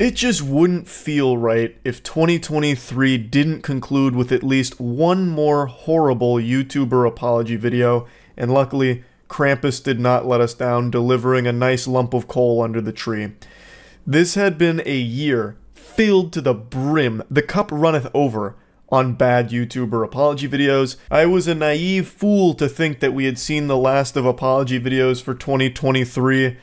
It just wouldn't feel right if 2023 didn't conclude with at least one more horrible YouTuber apology video, and luckily, Krampus did not let us down, delivering a nice lump of coal under the tree. This had been a year filled to the brim, the cup runneth over, on bad YouTuber apology videos. I was a naive fool to think that we had seen the last of apology videos for 2023,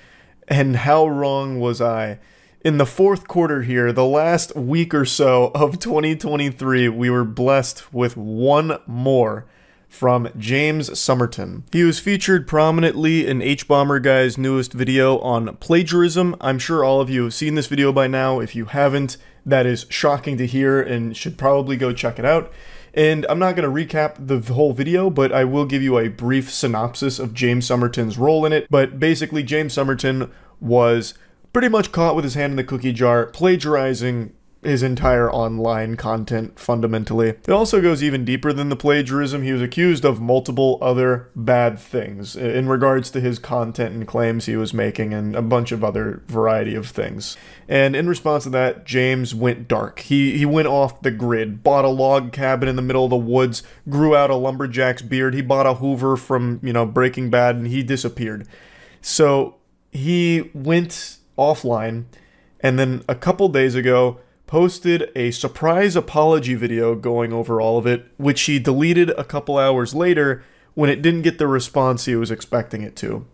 and how wrong was I? In the fourth quarter here, the last week or so of 2023, we were blessed with one more from James Somerton. He was featured prominently in H-Bomber Guy's newest video on plagiarism. I'm sure all of you have seen this video by now. If you haven't, that is shocking to hear and should probably go check it out. And I'm not going to recap the whole video, but I will give you a brief synopsis of James Somerton's role in it. But basically, James Somerton was pretty much caught with his hand in the cookie jar, plagiarizing his entire online content, fundamentally. It also goes even deeper than the plagiarism. He was accused of multiple other bad things in regards to his content and claims he was making, and a bunch of other variety of things. And in response to that, James went dark. He went off the grid, bought a log cabin in the middle of the woods, grew out a lumberjack's beard, he bought a Hoover from, Breaking Bad, and he disappeared. So he went offline, and then a couple days ago posted a surprise apology video going over all of it, which he deleted a couple hours later when it didn't get the response he was expecting it to.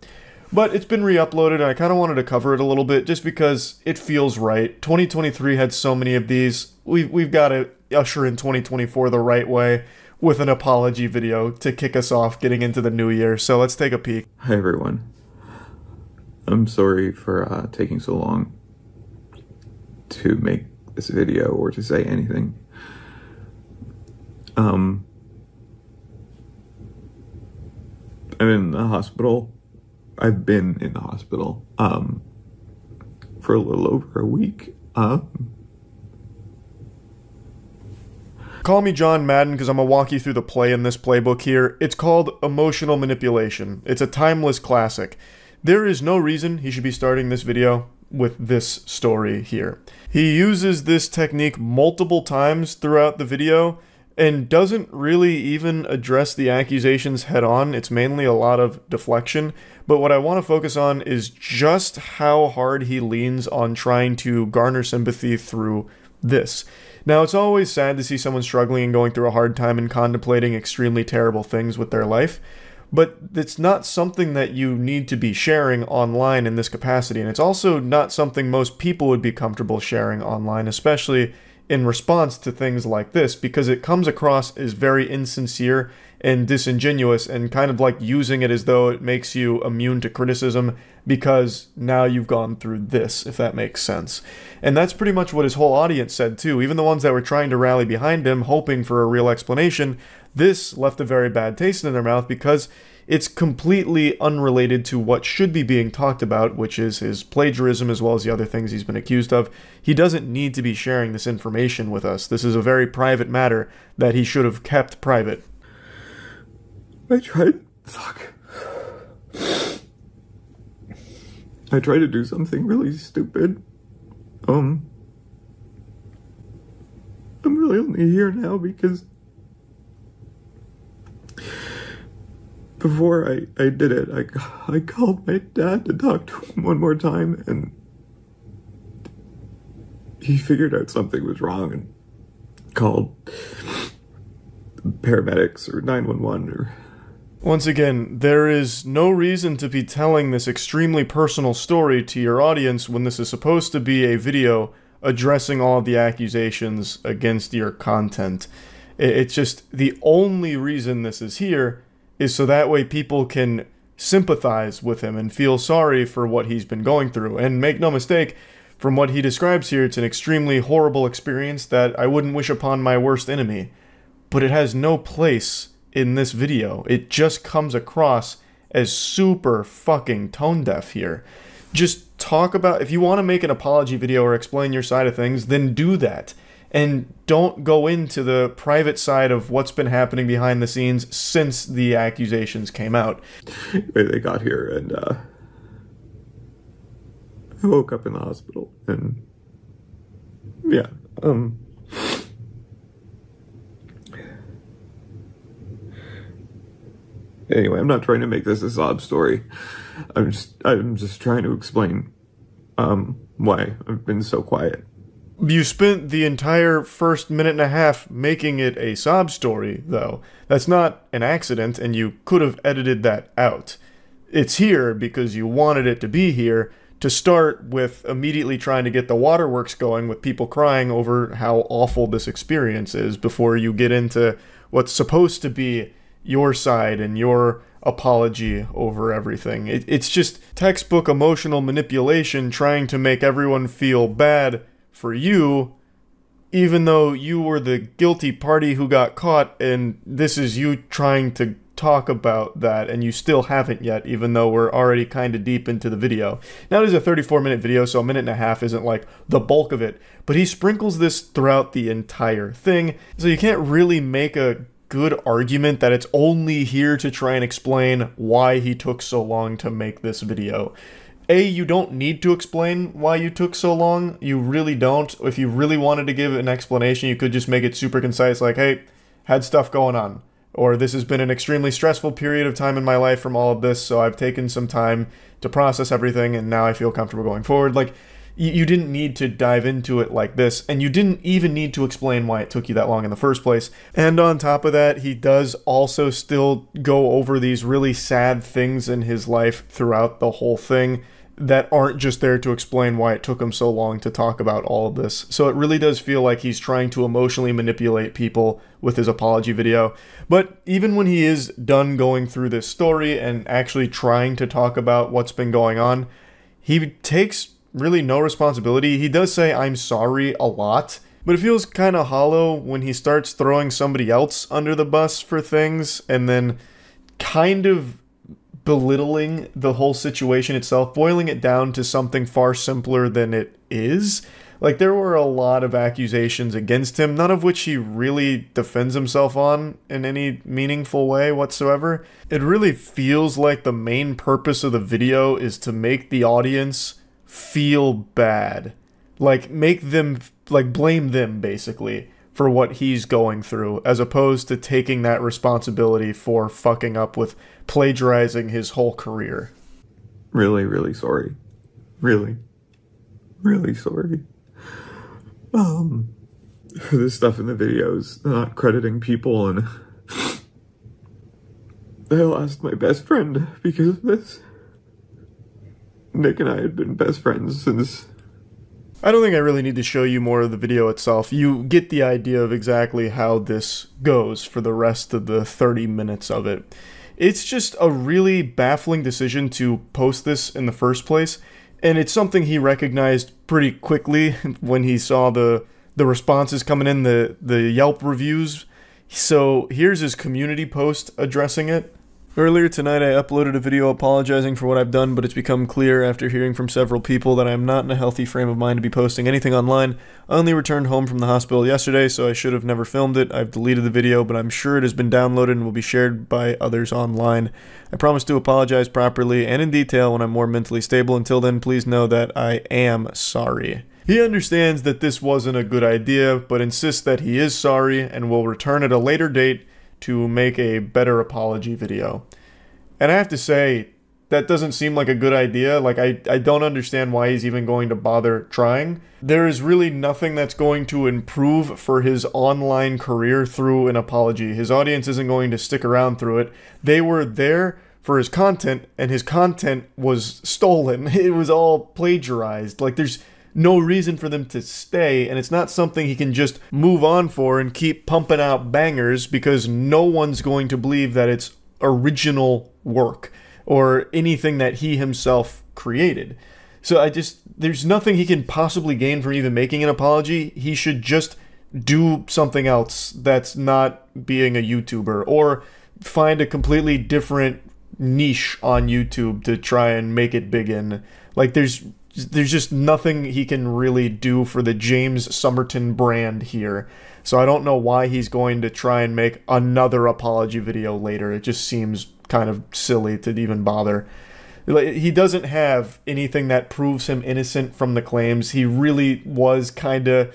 But it's been re-uploaded, and I kind of wanted to cover it a little bit just because it feels right. 2023 had so many of these. We've got to usher in 2024 the right way with an apology video to kick us off getting into the new year. So let's take a peek. Hi everyone. I'm sorry for taking so long to make this video or to say anything. I'm in the hospital. I've been in the hospital for a little over a week. Call me John Madden because I'm going to walk you through the play in this playbook here. It's called Emotional Manipulation. It's a timeless classic. There is no reason he should be starting this video with this story here. He uses this technique multiple times throughout the video and doesn't really even address the accusations head on. It's mainly a lot of deflection. But what I want to focus on is just how hard he leans on trying to garner sympathy through this. Now, it's always sad to see someone struggling and going through a hard time and contemplating extremely terrible things with their life. But it's not something that you need to be sharing online in this capacity, and it's also not something most people would be comfortable sharing online, especially in response to things like this, because it comes across as very insincere and disingenuous and kind of like using it as though it makes you immune to criticism because now you've gone through this, if that makes sense. And that's pretty much what his whole audience said too. Even the ones that were trying to rally behind him, hoping for a real explanation, this left a very bad taste in their mouth because it's completely unrelated to what should be being talked about, which is his plagiarism as well as the other things he's been accused of. He doesn't need to be sharing this information with us. This is a very private matter that he should have kept private. I tried to do something really stupid. I'm really only here now because before I did it, I called my dad to talk to him one more time, and he figured out something was wrong and called paramedics or 911 or... Once again, there is no reason to be telling this extremely personal story to your audience when this is supposed to be a video addressing all of the accusations against your content. It's just the only reason this is here is so that way people can sympathize with him and feel sorry for what he's been going through. And make no mistake, from what he describes here, it's an extremely horrible experience that I wouldn't wish upon my worst enemy. But it has no place in this video. It just comes across as super fucking tone deaf here. Just talk about, if you want to make an apology video or explain your side of things, then do that. And don't go into the private side of what's been happening behind the scenes since the accusations came out. They got here, and I woke up in the hospital, and Anyway, I'm not trying to make this a sob story. I'm just trying to explain, why I've been so quiet. You spent the entire first minute and a half making it a sob story, though. That's not an accident, and you could have edited that out. It's here because you wanted it to be here, to start with immediately trying to get the waterworks going with people crying over how awful this experience is before you get into what's supposed to be your side and your apology over everything. It's just textbook emotional manipulation trying to make everyone feel bad for you, even though you were the guilty party who got caught, and this is you trying to talk about that, and you still haven't yet, even though we're already kind of deep into the video. Now, it is a 34-minute video, so a minute and a half isn't like the bulk of it, but he sprinkles this throughout the entire thing, so you can't really make a good argument that it's only here to try and explain why he took so long to make this video. A, you don't need to explain why you took so long. You really don't. If you really wanted to give an explanation, you could just make it super concise, like, hey, had stuff going on. Or this has been an extremely stressful period of time in my life from all of this, so I've taken some time to process everything, and now I feel comfortable going forward. Like, you didn't need to dive into it like this, and you didn't even need to explain why it took you that long in the first place. And on top of that, he does also still go over these really sad things in his life throughout the whole thing that aren't just there to explain why it took him so long to talk about all of this. So it really does feel like he's trying to emotionally manipulate people with his apology video. But even when he is done going through this story and actually trying to talk about what's been going on, he takes really no responsibility. He does say, "I'm sorry," a lot, but it feels kind of hollow when he starts throwing somebody else under the bus for things and then kind of belittling the whole situation itself, boiling it down to something far simpler than it is. Like, there were a lot of accusations against him, none of which he really defends himself on in any meaningful way whatsoever. It really feels like the main purpose of the video is to make the audience feel bad. Like, make them, like, blame them, basically, for what he's going through, as opposed to taking that responsibility for fucking up with plagiarizing his whole career. Really, really sorry. Really, really sorry. For this stuff in the videos, not crediting people, and I lost my best friend because of this. Nick and I had been best friends since... I don't think I really need to show you more of the video itself. You get the idea of exactly how this goes for the rest of the 30 minutes of it. It's just a really baffling decision to post this in the first place, and it's something he recognized pretty quickly when he saw the responses coming in, the Yelp reviews. So here's his community post addressing it. Earlier tonight I uploaded a video apologizing for what I've done, but it's become clear after hearing from several people that I am not in a healthy frame of mind to be posting anything online. I only returned home from the hospital yesterday, so I should have never filmed it. I've deleted the video, but I'm sure it has been downloaded and will be shared by others online. I promise to apologize properly and in detail when I'm more mentally stable. Until then, please know that I am sorry. He understands that this wasn't a good idea, but insists that he is sorry and will return at a later date to make a better apology video. And I have to say, that doesn't seem like a good idea. Like, I don't understand why he's even going to bother trying. There is really nothing that's going to improve for his online career through an apology. His audience isn't going to stick around through it. They were there for his content, and his content was stolen. It was all plagiarized. Like, there's no reason for them to stay, and it's not something he can just move on for and keep pumping out bangers, because no one's going to believe that it's original work or anything that he himself created. So there's nothing he can possibly gain from even making an apology. He should just do something else that's not being a YouTuber, or find a completely different niche on YouTube to try and make it big in. Like, there's just nothing he can really do for the James Somerton brand here. So I don't know why he's going to try and make another apology video later. It just seems kind of silly to even bother. He doesn't have anything that proves him innocent from the claims. He really was kind of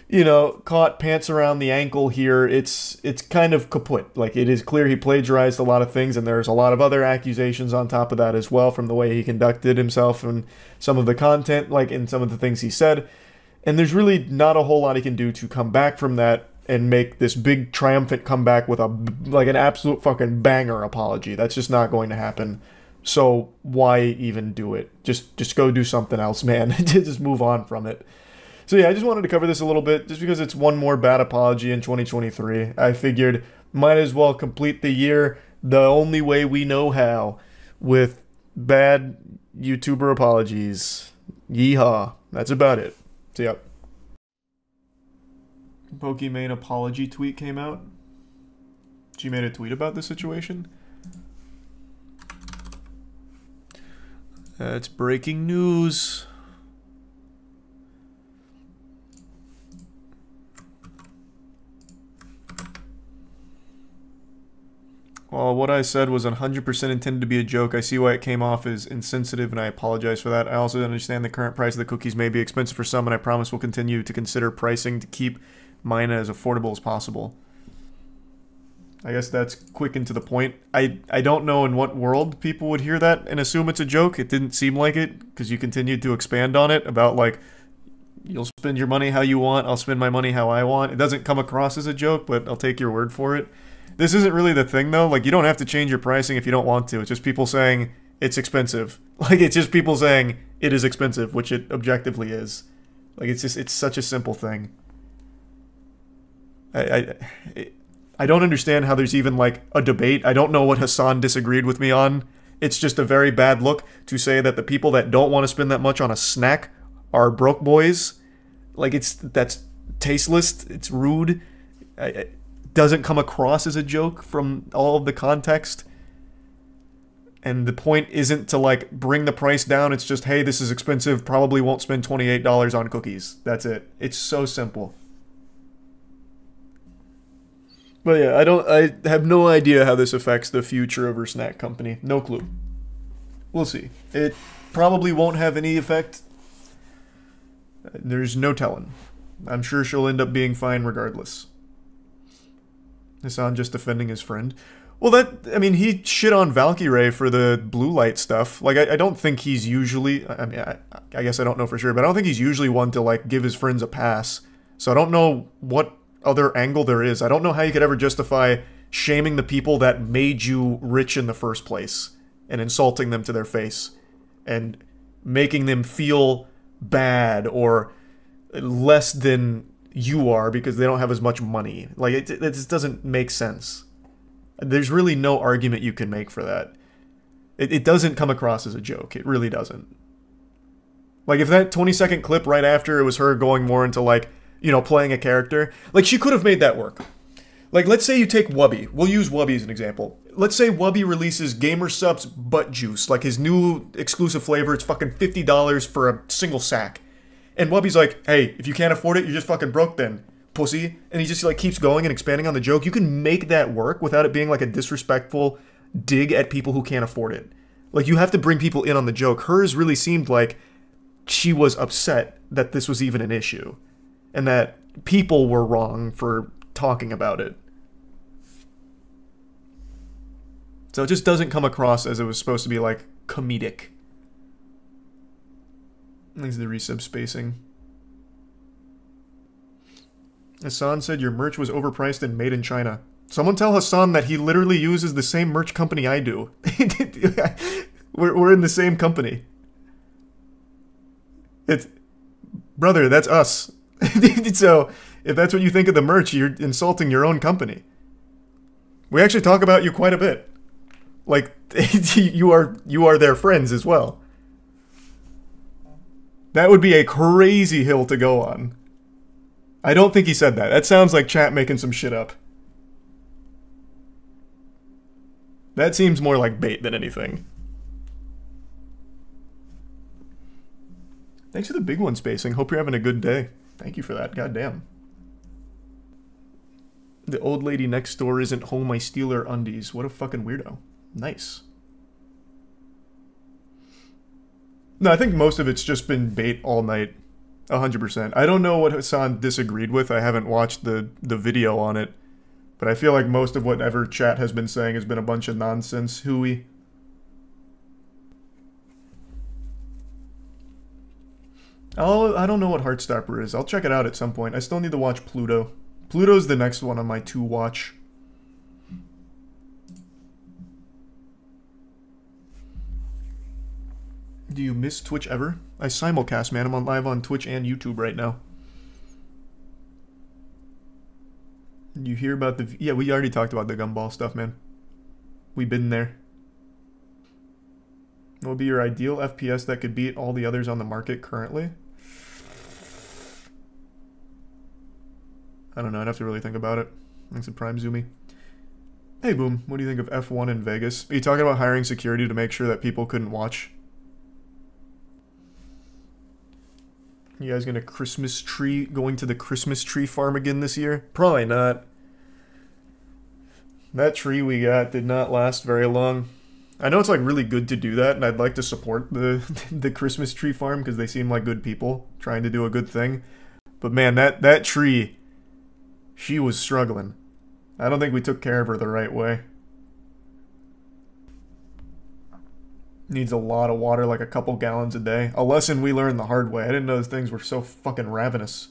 you know, caught pants around the ankle here. It's kind of kaput. Like, it is clear he plagiarized a lot of things, and there's a lot of other accusations on top of that as well from the way he conducted himself and some of the content, like in some of the things he said. And there's really not a whole lot he can do to come back from that and make this big triumphant comeback with an absolute fucking banger apology. That's just not going to happen. So why even do it? Just go do something else, man. Just move on from it. So yeah, I just wanted to cover this a little bit, just because it's one more bad apology in 2023. I figured might as well complete the year the only way we know how, with bad YouTuber apologies. Yeehaw. That's about it. So yep. Pokimane apology tweet came out. She made a tweet about the situation. That's breaking news. Well, what I said was 100% intended to be a joke. I see why it came off as insensitive, and I apologize for that. I also understand the current price of the cookies may be expensive for some, and I promise we'll continue to consider pricing to keep mine as affordable as possible. I guess that's quick and to the point. I don't know in what world people would hear that and assume it's a joke. It didn't seem like it, because you continued to expand on it about, like, you'll spend your money how you want, I'll spend my money how I want. It doesn't come across as a joke, but I'll take your word for it. This isn't really the thing, though. Like, you don't have to change your pricing if you don't want to. It's just people saying it's expensive. Like, it's just people saying it is expensive, which it objectively is. Like, it's such a simple thing. I don't understand how there's even, like, a debate. I don't know what Hassan disagreed with me on. It's just a very bad look to say that the people that don't want to spend that much on a snack are broke boys. Like, that's tasteless. It's rude. It doesn't come across as a joke from all of the context. And the point isn't to, like, bring the price down. It's just, hey, this is expensive. Probably won't spend $28 on cookies. That's it. It's so simple. But yeah, I have no idea how this affects the future of her snack company. No clue. We'll see. It probably won't have any effect. There's no telling. I'm sure she'll end up being fine regardless. Hassan just defending his friend. Well, I mean, he shit on Valkyrae for the blue light stuff. Like, I don't think he's usually, I mean, I guess I don't know for sure, but I don't think he's usually one to, like, give his friends a pass. So I don't know what other angle there is. I don't know how you could ever justify shaming the people that made you rich in the first place and insulting them to their face and making them feel bad or less than you are because they don't have as much money. Like, it just doesn't make sense. There's really no argument you can make for that. It doesn't come across as a joke. It really doesn't. Like, if that 20-second clip right after it was her going more into, like, you know, playing a character, like, she could have made that work. Like, let's say you take Wubby. We'll use Wubby as an example. Let's say Wubby releases Gamer Supps Butt Juice, like his new exclusive flavor. It's fucking $50 for a single sack. And Wubby's like, hey, if you can't afford it, you're just fucking broke then, pussy. And he just, like, keeps going and expanding on the joke. You can make that work without it being, like, a disrespectful dig at people who can't afford it. Like, you have to bring people in on the joke. Hers really seemed like she was upset that this was even an issue. And that people were wrong for talking about it. So it just doesn't come across as it was supposed to be, like, comedic. Thanks to the resub spacing. Hassan said your merch was overpriced and made in China. Someone tell Hassan that he literally uses the same merch company I do. We're in the same company. Brother, that's us. So, if that's what you think of the merch, you're insulting your own company. We actually talk about you quite a bit. Like, you are their friends as well. That would be a crazy hill to go on. I don't think he said that. That sounds like chat making some shit up. That seems more like bait than anything. Thanks for the big one spacing. Hope you're having a good day. Thank you for that. Goddamn. The old lady next door isn't home. I steal her undies. What a fucking weirdo. Nice. No, I think most of it's just been bait all night. 100%. I don't know what Hassan disagreed with. I haven't watched the video on it. But I feel like most of whatever chat has been saying has been a bunch of nonsense hooey. I don't know what Heartstopper is. I'll check it out at some point. I still need to watch Pluto. Pluto's the next one on my to watch. Do you miss Twitch ever? I simulcast, man. I'm on live on Twitch and YouTube right now. You hear about the... Yeah, we already talked about the gumball stuff, man. We've been there. What would be your ideal FPS that could beat all the others on the market currently? I don't know. I'd have to really think about it. Thanks to Prime Zoomy. Hey, Boom. What do you think of F1 in Vegas? Are you talking about hiring security to make sure that people couldn't watch? You guys going to going to the Christmas tree farm again this year? Probably not. That tree we got did not last very long. I know it's like really good to do that, and I'd like to support the Christmas tree farm because they seem like good people trying to do a good thing. But man, that tree, she was struggling. I don't think we took care of her the right way. Needs a lot of water, like a couple gallons a day. A lesson we learned the hard way. I didn't know those things were so fucking ravenous.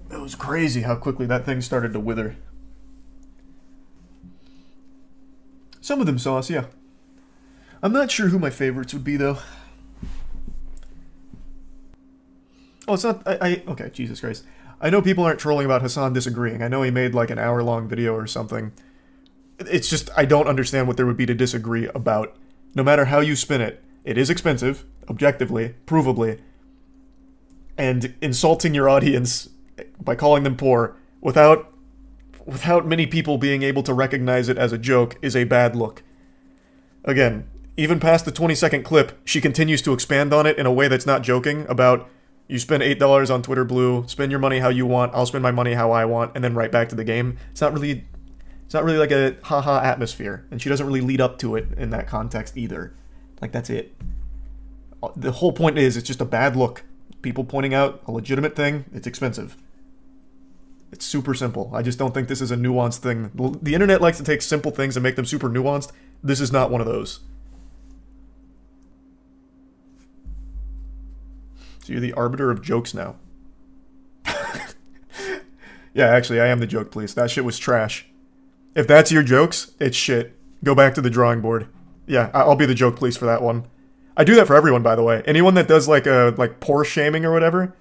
It was crazy how quickly that thing started to wither. Some of them sauce, yeah. I'm not sure who my favorites would be, though. Oh, it's not... okay, Jesus Christ. I know people aren't trolling about Hassan disagreeing. I know he made like an hour-long video or something. It's just, I don't understand what there would be to disagree about. No matter how you spin it, it is expensive, objectively, provably, and insulting your audience by calling them poor without many people being able to recognize it as a joke is a bad look. Again, even past the 20-second clip, she continues to expand on it in a way that's not joking about, you spend $8 on Twitter Blue, spend your money how you want, I'll spend my money how I want, and then right back to the game. It's not really like a haha atmosphere, and she doesn't really lead up to it in that context either. Like, that's it. The whole point is, it's just a bad look. People pointing out a legitimate thing, it's expensive. It's super simple. I just don't think this is a nuanced thing. The internet likes to take simple things and make them super nuanced. This is not one of those. So you're the arbiter of jokes now. Yeah, actually, I am the joke police. That shit was trash. If that's your jokes, it's shit. Go back to the drawing board. Yeah, I'll be the joke police for that one. I do that for everyone, by the way. Anyone that does like poor shaming or whatever,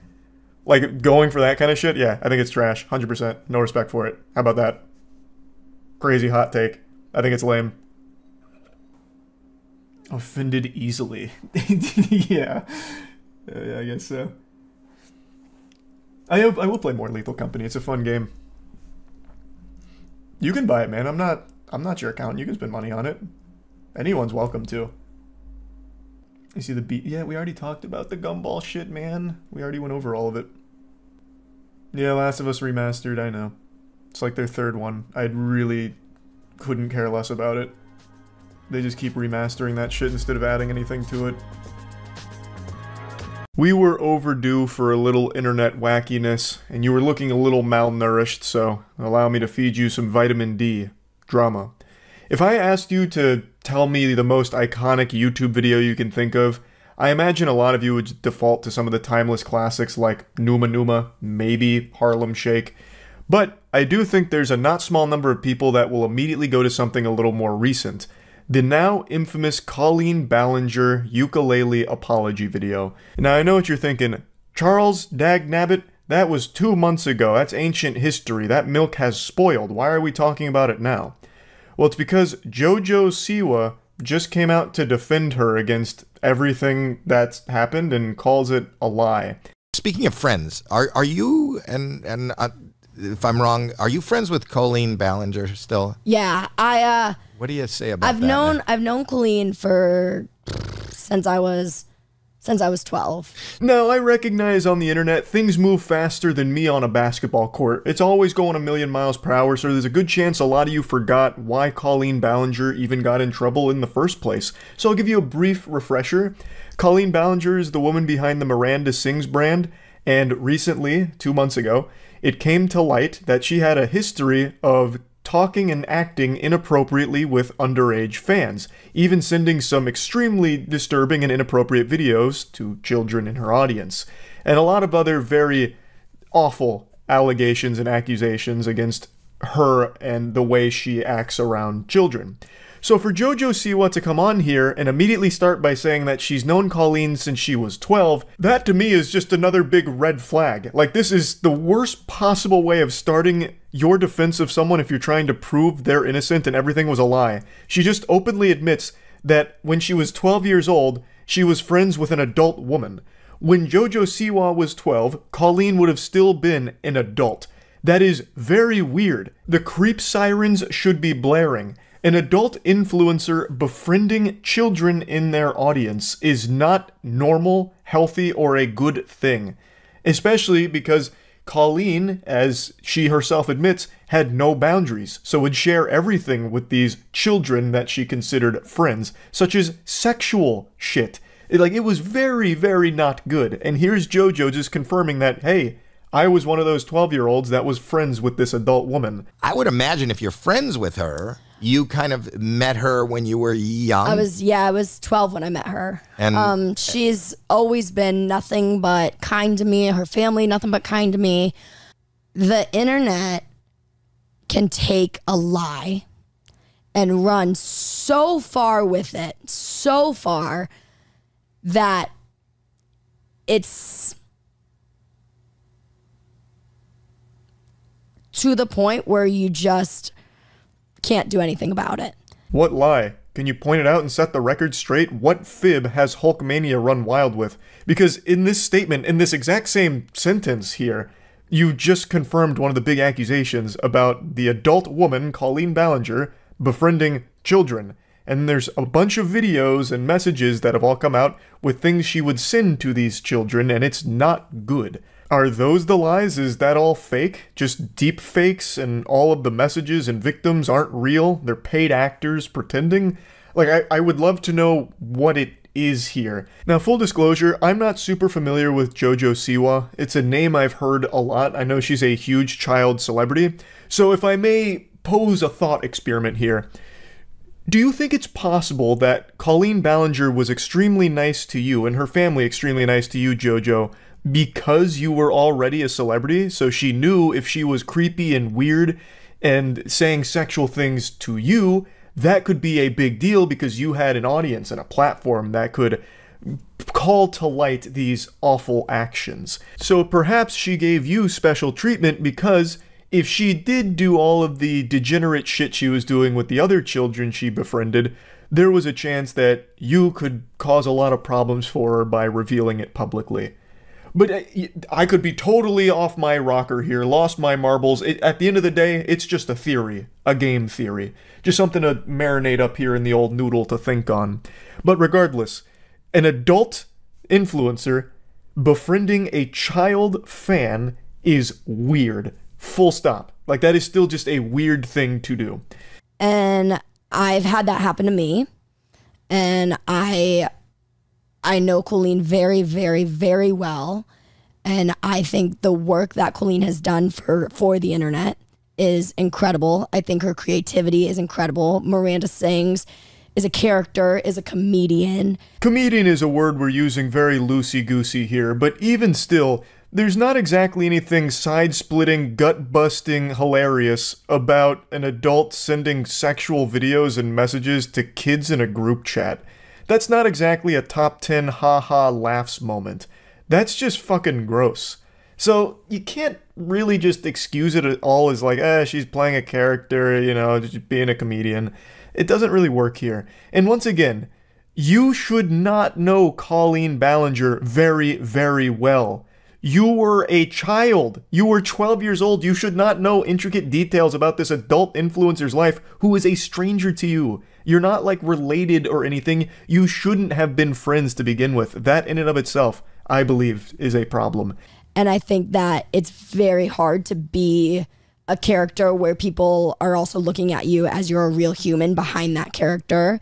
like going for that kind of shit, yeah, I think it's trash. 100%. No respect for it. How about that? Crazy hot take. I think it's lame. Offended easily. Yeah. Yeah, I guess so. I will play more Lethal Company. It's a fun game. You can buy it, man. I'm not your accountant. You can spend money on it. Anyone's welcome to. You see the beat? Yeah, we already talked about the gumball shit, man. We already went over all of it. Yeah, Last of Us Remastered, I know. It's like their third one. I really couldn't care less about it. They just keep remastering that shit instead of adding anything to it. We were overdue for a little internet wackiness, and you were looking a little malnourished, so allow me to feed you some vitamin D. Drama. If I asked you to tell me the most iconic YouTube video you can think of, I imagine a lot of you would default to some of the timeless classics like Numa Numa, maybe Harlem Shake, but I do think there's a not small number of people that will immediately go to something a little more recent. The now infamous Colleen Ballinger ukulele apology video. Now I know what you're thinking, Charles Dagnabbit, that was 2 months ago, that's ancient history, that milk has spoiled, why are we talking about it now? Well, it's because JoJo Siwa just came out to defend her against everything that's happened and calls it a lie. Speaking of friends, are you, and if I'm wrong, are you friends with Colleen Ballinger still? Yeah, What do you say about that? I've known Colleen since I was since I was 12. Now, I recognize on the internet things move faster than me on a basketball court. It's always going a million miles per hour, so there's a good chance a lot of you forgot why Colleen Ballinger even got in trouble in the first place. So I'll give you a brief refresher. Colleen Ballinger is the woman behind the Miranda Sings brand, and recently, 2 months ago, it came to light that she had a history of talking and acting inappropriately with underage fans, even sending some extremely disturbing and inappropriate videos to children in her audience, and a lot of other very awful allegations and accusations against her and the way she acts around children. So for JoJo Siwa to come on here and immediately start by saying that she's known Colleen since she was 12, that to me is just another big red flag. Like, this is the worst possible way of starting your defense of someone if you're trying to prove they're innocent and everything was a lie. She just openly admits that when she was 12 years old, she was friends with an adult woman. When JoJo Siwa was 12, Colleen would have still been an adult. That is very weird. The creep sirens should be blaring. An adult influencer befriending children in their audience is not normal, healthy, or a good thing. Especially because Colleen, as she herself admits, had no boundaries, so would share everything with these children that she considered friends, such as sexual shit. It was very, very not good. And here's JoJo just confirming that, hey, I was one of those 12-year-olds that was friends with this adult woman. I would imagine if you're friends with her, you kind of met her when you were young. I was 12 when I met her. And she's always been nothing but kind to me. Her family, nothing but kind to me. The internet can take a lie and run so far with it, so far that it's to the point where you just can't do anything about it. What lie? Can you point it out and set the record straight? What fib has Hulkmania run wild with? Because in this statement, in this exact same sentence here, you just confirmed one of the big accusations about the adult woman, Colleen Ballinger, befriending children. And there's a bunch of videos and messages that have all come out with things she would send to these children, and it's not good. Are those the lies? Is that all fake? Just deep fakes and all of the messages and victims aren't real? They're paid actors pretending? Like, I would love to know what it is here. Now, full disclosure, I'm not super familiar with JoJo Siwa. It's a name I've heard a lot. I know she's a huge child celebrity. So if I may pose a thought experiment here, do you think it's possible that Colleen Ballinger was extremely nice to you and her family extremely nice to you, JoJo, because you were already a celebrity? So she knew if she was creepy and weird and saying sexual things to you, that could be a big deal because you had an audience and a platform that could call to light these awful actions. So perhaps she gave you special treatment because if she did do all of the degenerate shit she was doing with the other children she befriended, there was a chance that you could cause a lot of problems for her by revealing it publicly. But I could be totally off my rocker here, lost my marbles. At the end of the day, it's just a theory, a game theory. Just something to marinate up here in the old noodle to think on. But regardless, an adult influencer befriending a child fan is weird. Full stop. Like, that is still just a weird thing to do. And I've had that happen to me. And I know Colleen very, very, very well. And I think the work that Colleen has done for the internet is incredible. I think her creativity is incredible. Miranda Sings is a character, is a comedian. Comedian is a word we're using very loosey-goosey here, but even still, there's not exactly anything side-splitting, gut-busting hilarious about an adult sending sexual videos and messages to kids in a group chat. That's not exactly a top 10 ha-ha laughs moment. That's just fucking gross. So you can't really just excuse it at all as like, she's playing a character, you know, just being a comedian. It doesn't really work here. And once again, you should not know Colleen Ballinger very, very well. You were a child. You were 12 years old. You should not know intricate details about this adult influencer's life who is a stranger to you. You're not like related or anything. You shouldn't have been friends to begin with. That in and of itself, I believe, is a problem. And I think that it's very hard to be a character where people are also looking at you as you're a real human behind that character.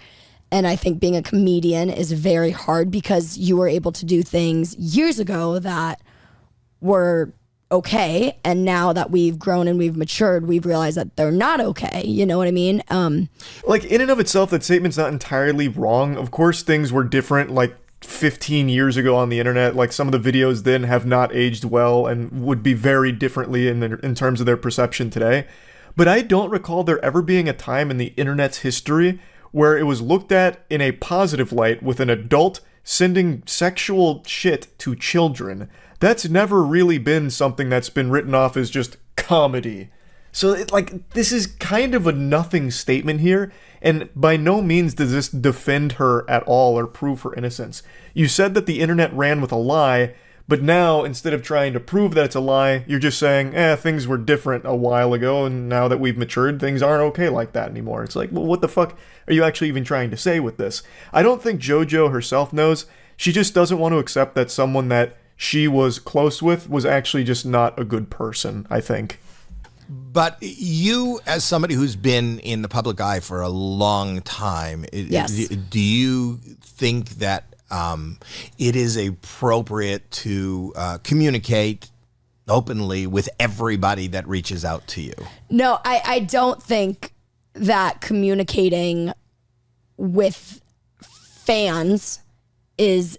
And I think being a comedian is very hard because you were able to do things years ago that were okay, and now that we've grown and we've matured, we've realized that they're not okay. You know what I mean? Like, in and of itself, that statement's not entirely wrong. Of course, things were different, like, 15 years ago on the internet. Like, some of the videos then have not aged well and would be very differently in terms of their perception today. But I don't recall there ever being a time in the internet's history where it was looked at in a positive light with an adult sending sexual shit to children. That's never really been something that's been written off as just comedy. So, this is kind of a nothing statement here, and by no means does this defend her at all or prove her innocence. You said that the internet ran with a lie, but now, instead of trying to prove that it's a lie, you're just saying, things were different a while ago, and now that we've matured, things aren't okay like that anymore. It's like, well, what the fuck are you actually even trying to say with this? I don't think JoJo herself knows. She just doesn't want to accept that someone that she was close with was actually just not a good person, I think. But you, as somebody who's been in the public eye for a long time, yes. Do you think that it is appropriate to communicate openly with everybody that reaches out to you? No, I don't think that communicating with fans is...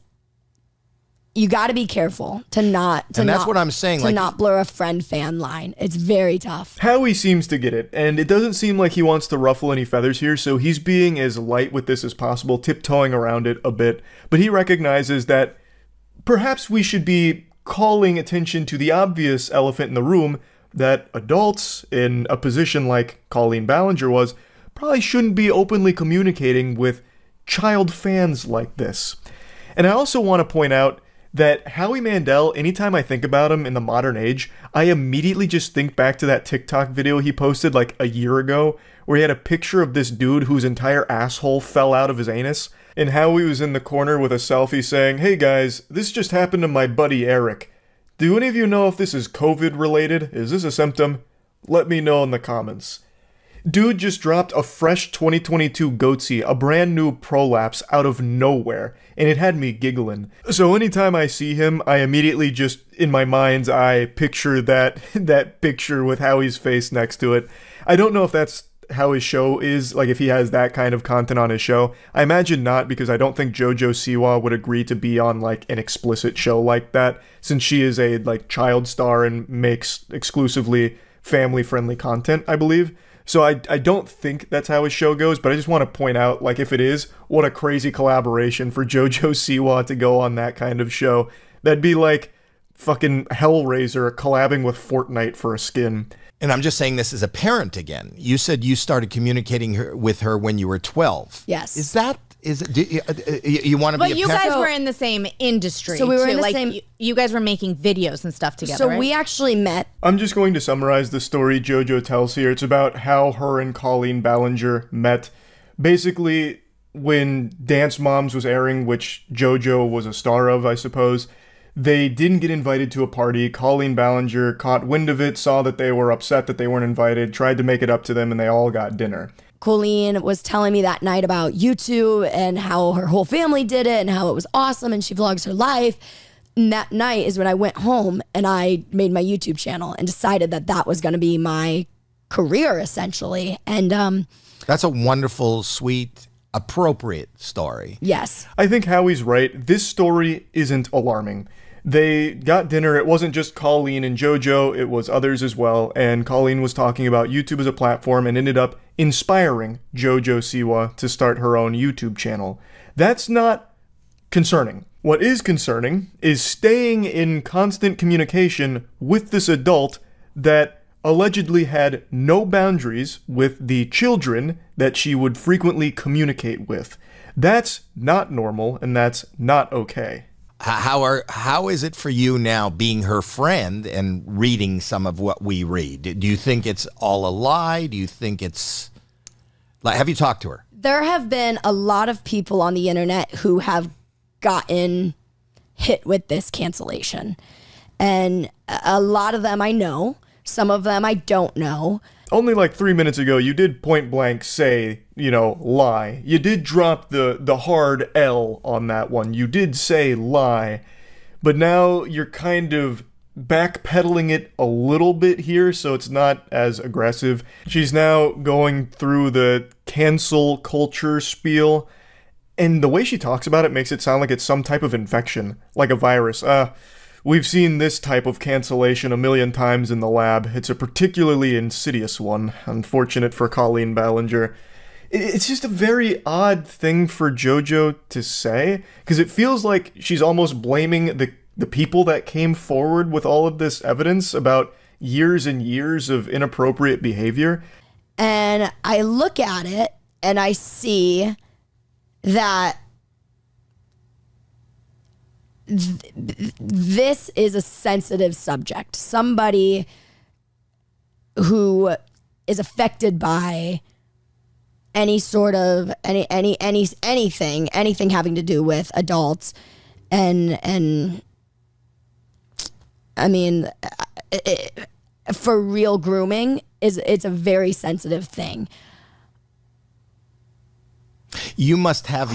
You got to be careful to not what I'm saying, to not blur a friend-fan line. It's very tough. Howie seems to get it, and it doesn't seem like he wants to ruffle any feathers here, so he's being as light with this as possible, tiptoeing around it a bit. But he recognizes that perhaps we should be calling attention to the obvious elephant in the room, that adults in a position like Colleen Ballinger was probably shouldn't be openly communicating with child fans like this. And I also want to point out that Howie Mandel, anytime I think about him in the modern age, I immediately just think back to that TikTok video he posted like a year ago, where he had a picture of this dude whose entire asshole fell out of his anus, and Howie was in the corner with a selfie saying, "Hey guys, this just happened to my buddy Eric. Do any of you know if this is COVID related? Is this a symptom? Let me know in the comments." Dude just dropped a fresh 2022 Goatsy, a brand new prolapse out of nowhere, and it had me giggling. So anytime I see him, I immediately just, in my mind's eye, picture that picture with Howie's face next to it. I don't know if that's how his show is, like if he has that kind of content on his show. I imagine not, because I don't think JoJo Siwa would agree to be on like an explicit show like that, since she is a like child star and makes exclusively family-friendly content, I believe. So I don't think that's how his show goes, but I just want to point out, like, if it is, what a crazy collaboration for JoJo Siwa to go on that kind of show. That'd be like fucking Hellraiser collabing with Fortnite for a skin. And I'm just saying this as a parent again. You said you started communicating with her when you were 12. Yes. Is it, you want to be a parent? But you guys were in the same industry. So we were too. in the like, same... You guys were making videos and stuff together, So right? we actually met... I'm just going to summarize the story JoJo tells here. It's about how her and Colleen Ballinger met. Basically, when Dance Moms was airing, which JoJo was a star of, I suppose, they didn't get invited to a party. Colleen Ballinger caught wind of it, saw that they were upset that they weren't invited, tried to make it up to them, and they all got dinner. Colleen was telling me that night about YouTube and how her whole family did it and how it was awesome, and she vlogs her life. And that night is when I went home and I made my YouTube channel and decided that that was going to be my career, essentially. And that's a wonderful, sweet, appropriate story. Yes. I think Howie's right. This story isn't alarming. They got dinner. It wasn't just Colleen and JoJo, it was others as well, and Colleen was talking about YouTube as a platform and ended up inspiring JoJo Siwa to start her own YouTube channel. That's not concerning. What is concerning is staying in constant communication with this adult that allegedly had no boundaries with the children that she would frequently communicate with. That's not normal, and that's not okay. How is it for you now, being her friend and reading some of what we read? Do you think it's all a lie? Do you think it's like, have you talked to her? There have been a lot of people on the internet who have gotten hit with this cancellation, and a lot of them I know, some of them I don't know. Only like 3 minutes ago, you did point blank say, you know, lie. You did drop the hard L on that one. You did say lie. But now you're kind of backpedaling it a little bit here, so it's not as aggressive. She's now going through the cancel culture spiel, and the way she talks about it makes it sound like it's some type of infection, like a virus. We've seen this type of cancellation a million times in the lab. It's a particularly insidious one. Unfortunate for Colleen Ballinger. It's just a very odd thing for JoJo to say, because it feels like she's almost blaming the people that came forward with all of this evidence about years and years of inappropriate behavior. And I look at it and I see that this is a sensitive subject. Somebody who is affected by any sort of anything having to do with adults, and I mean, for real, grooming it's a very sensitive thing. You must have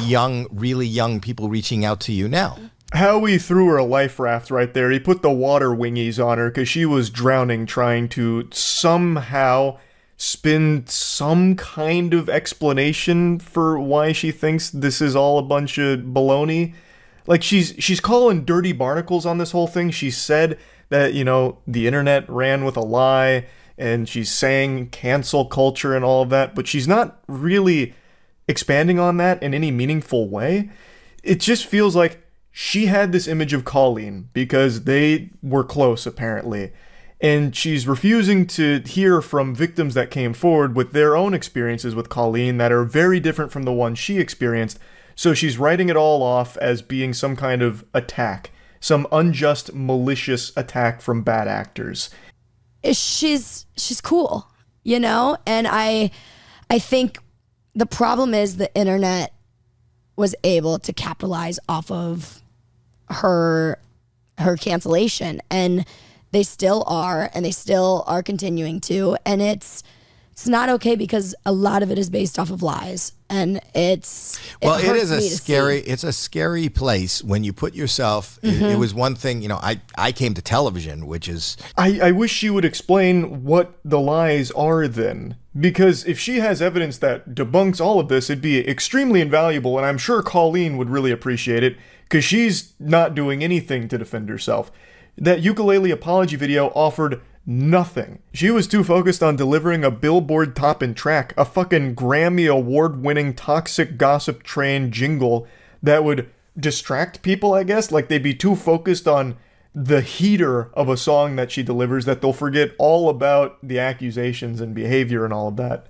really young people reaching out to you now. Howie threw her a life raft right there. He put the water wingies on her because she was drowning, trying to somehow spin some kind of explanation for why she thinks this is all a bunch of baloney. Like, she's calling dirty barnacles on this whole thing. She said that, you know, the internet ran with a lie, and she's saying cancel culture and all of that, but she's not really expanding on that in any meaningful way. It just feels like she had this image of Colleen because they were close, apparently, and she's refusing to hear from victims that came forward with their own experiences with Colleen that are very different from the one she experienced, so she's writing it all off as being some kind of attack, some unjust, malicious attack from bad actors. She's cool, you know? And I think the problem is the internet was able to capitalize off of her cancellation, and they still are, and they still are continuing to, and it's not okay because a lot of it is based off of lies, and it is a scary place when you put yourself. It was one thing, you know, I came to television, which is I wish she would explain what the lies are then, because if she has evidence that debunks all of this, it'd be extremely invaluable, and I'm sure Colleen would really appreciate it, because she's not doing anything to defend herself. That ukulele apology video offered nothing. She was too focused on delivering a Billboard top-end track, a fucking Grammy award-winning toxic gossip train jingle that would distract people, I guess. Like, they'd be too focused on the heater of a song that she delivers that they'll forget all about the accusations and behavior and all of that.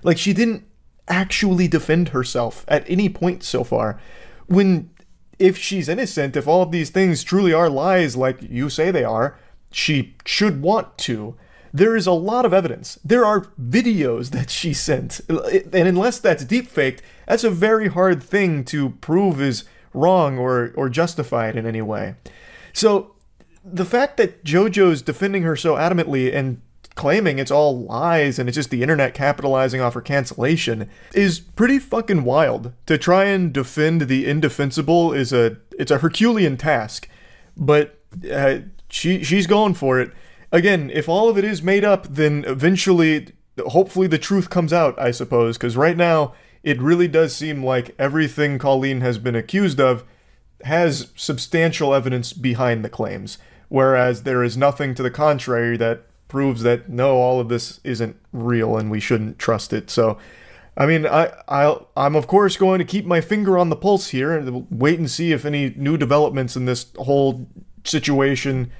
Like, she didn't actually defend herself at any point so far. When, if she's innocent, if all of these things truly are lies like you say they are, she should want to. There is a lot of evidence. There are videos that she sent. And unless that's deepfaked, that's a very hard thing to prove is wrong or justified in any way. So the fact that JoJo's defending her so adamantly and claiming it's all lies and it's just the internet capitalizing off her cancellation is pretty fucking wild. To try and defend the indefensible it's a Herculean task, but she's going for it. Again, if all of it is made up, then eventually, hopefully the truth comes out, I suppose, because right now it really does seem like everything Colleen has been accused of has substantial evidence behind the claims, whereas there is nothing to the contrary that proves that no, all of this isn't real and we shouldn't trust it. So, I mean, I'm of course going to keep my finger on the pulse here and wait and see if any new developments in this whole situation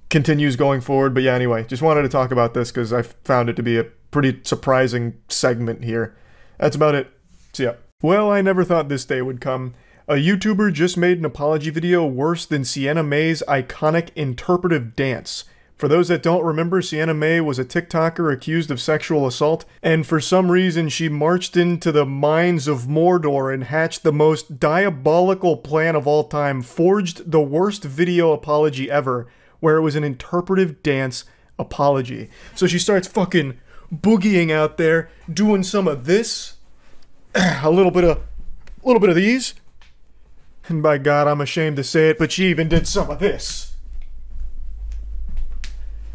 continues going forward. But yeah, anyway, just wanted to talk about this because I found it to be a pretty surprising segment here. That's about it. See ya. Well, I never thought this day would come. A YouTuber just made an apology video worse than Sienna May's iconic interpretive dance. For those that don't remember, Sienna May was a TikToker accused of sexual assault, and for some reason she marched into the mines of Mordor and hatched the most diabolical plan of all time, forged the worst video apology ever, where it was an interpretive dance apology. So she starts fucking boogieing out there, doing some of this, a little bit of these, and by God, I'm ashamed to say it, but she even did some of this.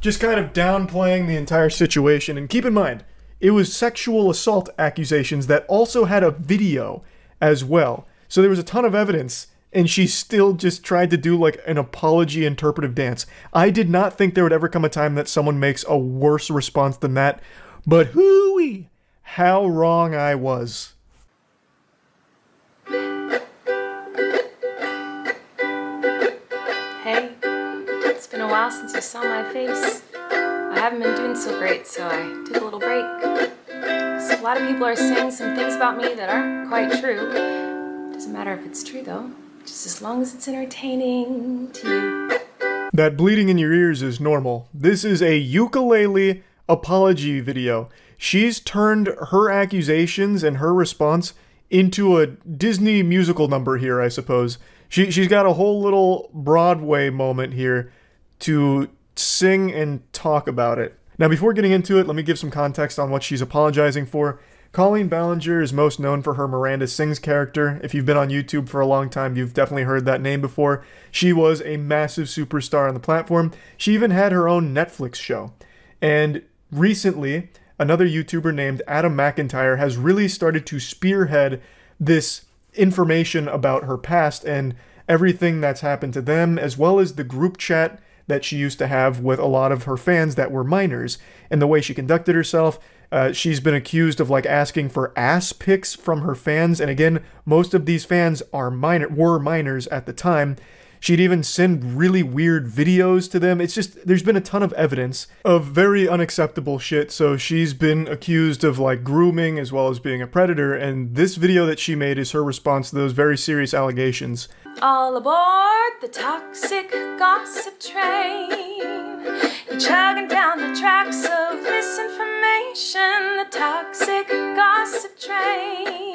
Just kind of downplaying the entire situation. And keep in mind, it was sexual assault accusations that also had a video as well. So there was a ton of evidence, and she still just tried to do like an apology interpretive dance. I did not think there would ever come a time that someone makes a worse response than that, but hooey, how wrong I was. Hey, it's been a while since you saw my face. I haven't been doing so great, so I took a little break. So a lot of people are saying some things about me that aren't quite true. Doesn't matter if it's true though, just as long as it's entertaining to you. That bleeding in your ears is normal. This is a ukulele apology video. She's turned her accusations and her response into a Disney musical number here, I suppose. She's got a whole little Broadway moment here to sing and talk about it. Now, before getting into it, let me give some context on what she's apologizing for. Colleen Ballinger is most known for her Miranda Sings character. If you've been on YouTube for a long time, you've definitely heard that name before. She was a massive superstar on the platform. She even had her own Netflix show. And recently, another YouTuber named Adam McIntyre has really started to spearhead this information about her past and everything that's happened to them, as well as the group chat that she used to have with a lot of her fans that were minors, and the way she conducted herself. She's been accused of like asking for ass pics from her fans, and again, most of these fans were minors at the time. She'd even send really weird videos to them. It's just, there's been a ton of evidence of very unacceptable shit, so she's been accused of like grooming as well as being a predator, and this video that she made is her response to those very serious allegations. All aboard the toxic gossip train. You're chugging down the tracks of misinformation. The toxic gossip train.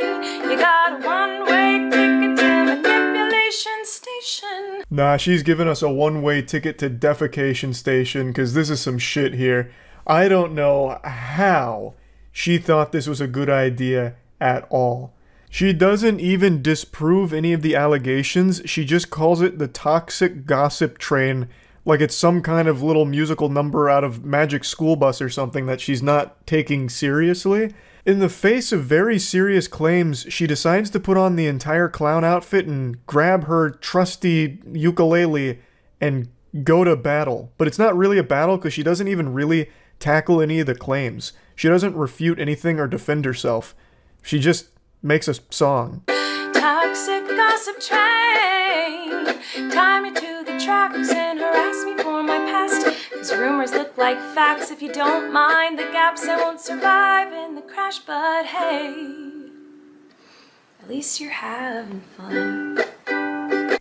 You got a one-way ticket to manipulation station. Nah, she's giving us a one-way ticket to defecation station, because this is some shit here. I don't know how she thought this was a good idea at all. She doesn't even disprove any of the allegations, she just calls it the toxic gossip train, like it's some kind of little musical number out of Magic School Bus or something that she's not taking seriously. In the face of very serious claims, she decides to put on the entire clown outfit and grab her trusty ukulele and go to battle. But it's not really a battle because she doesn't even really tackle any of the claims. She doesn't refute anything or defend herself. She just makes a song. Toxic gossip train. Tie me to the tracks and harass me for my past. Cause rumors look like facts. If you don't mind the gaps, I won't survive in the crash. But hey, at least you're having fun.